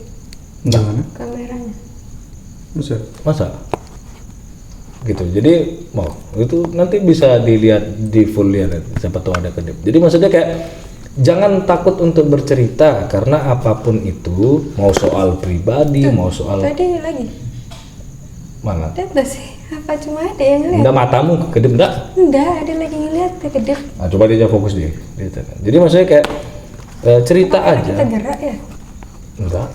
Speaker 2: Jangan.
Speaker 1: kameranya?
Speaker 3: masa gitu. Jadi mau itu nanti bisa dilihat di full lihat, siapa tahu ada kedip. Jadi maksudnya kayak jangan takut untuk bercerita, karena apapun itu, mau soal pribadi, mau soal
Speaker 1: Tadi lagi,
Speaker 3: mana?
Speaker 1: lihat nggak sih? Apa cuma ada yang ngeliat?
Speaker 3: Enggak, matamu kedip enggak?
Speaker 1: Enggak, ada lagi ngeliat ke kedip.
Speaker 3: Nah, coba dia fokus dia. Jadi maksudnya kayak cerita aja.
Speaker 1: Kita gerak ya?
Speaker 3: Enggak.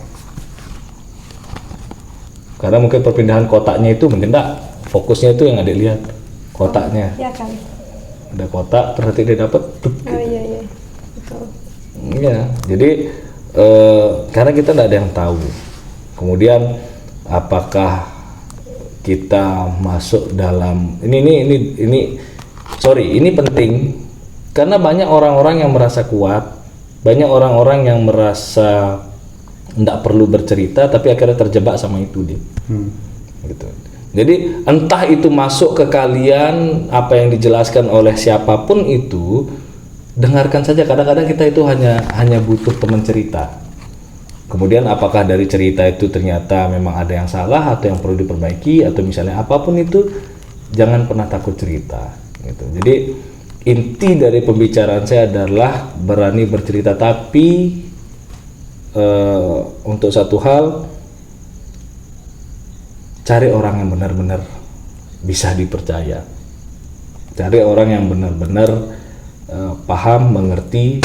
Speaker 3: Karena mungkin perpindahan kotaknya itu mungkin enggak. Fokusnya itu yang ada lihat kotaknya.
Speaker 1: Ya kali.
Speaker 3: Ada kotak, terus nanti dia dapat.
Speaker 1: Oh iya, betul.
Speaker 3: Iya, jadi karena kita tidak ada yang tahu. Kemudian apakah kita masuk dalam ini penting karena banyak orang-orang yang merasa kuat, banyak orang-orang yang merasa tidak perlu bercerita tapi akhirnya terjebak sama itu dia. Gitu. Jadi entah itu masuk ke kalian apa yang dijelaskan oleh siapapun itu, dengarkan saja. Kadang-kadang kita itu hanya butuh teman cerita. Kemudian apakah dari cerita itu ternyata memang ada yang salah atau yang perlu diperbaiki atau misalnya apapun itu, jangan pernah takut cerita gitu. Jadi inti dari pembicaraan saya adalah berani bercerita, tapi untuk satu hal, cari orang yang benar-benar bisa dipercaya, cari orang yang benar-benar paham, mengerti.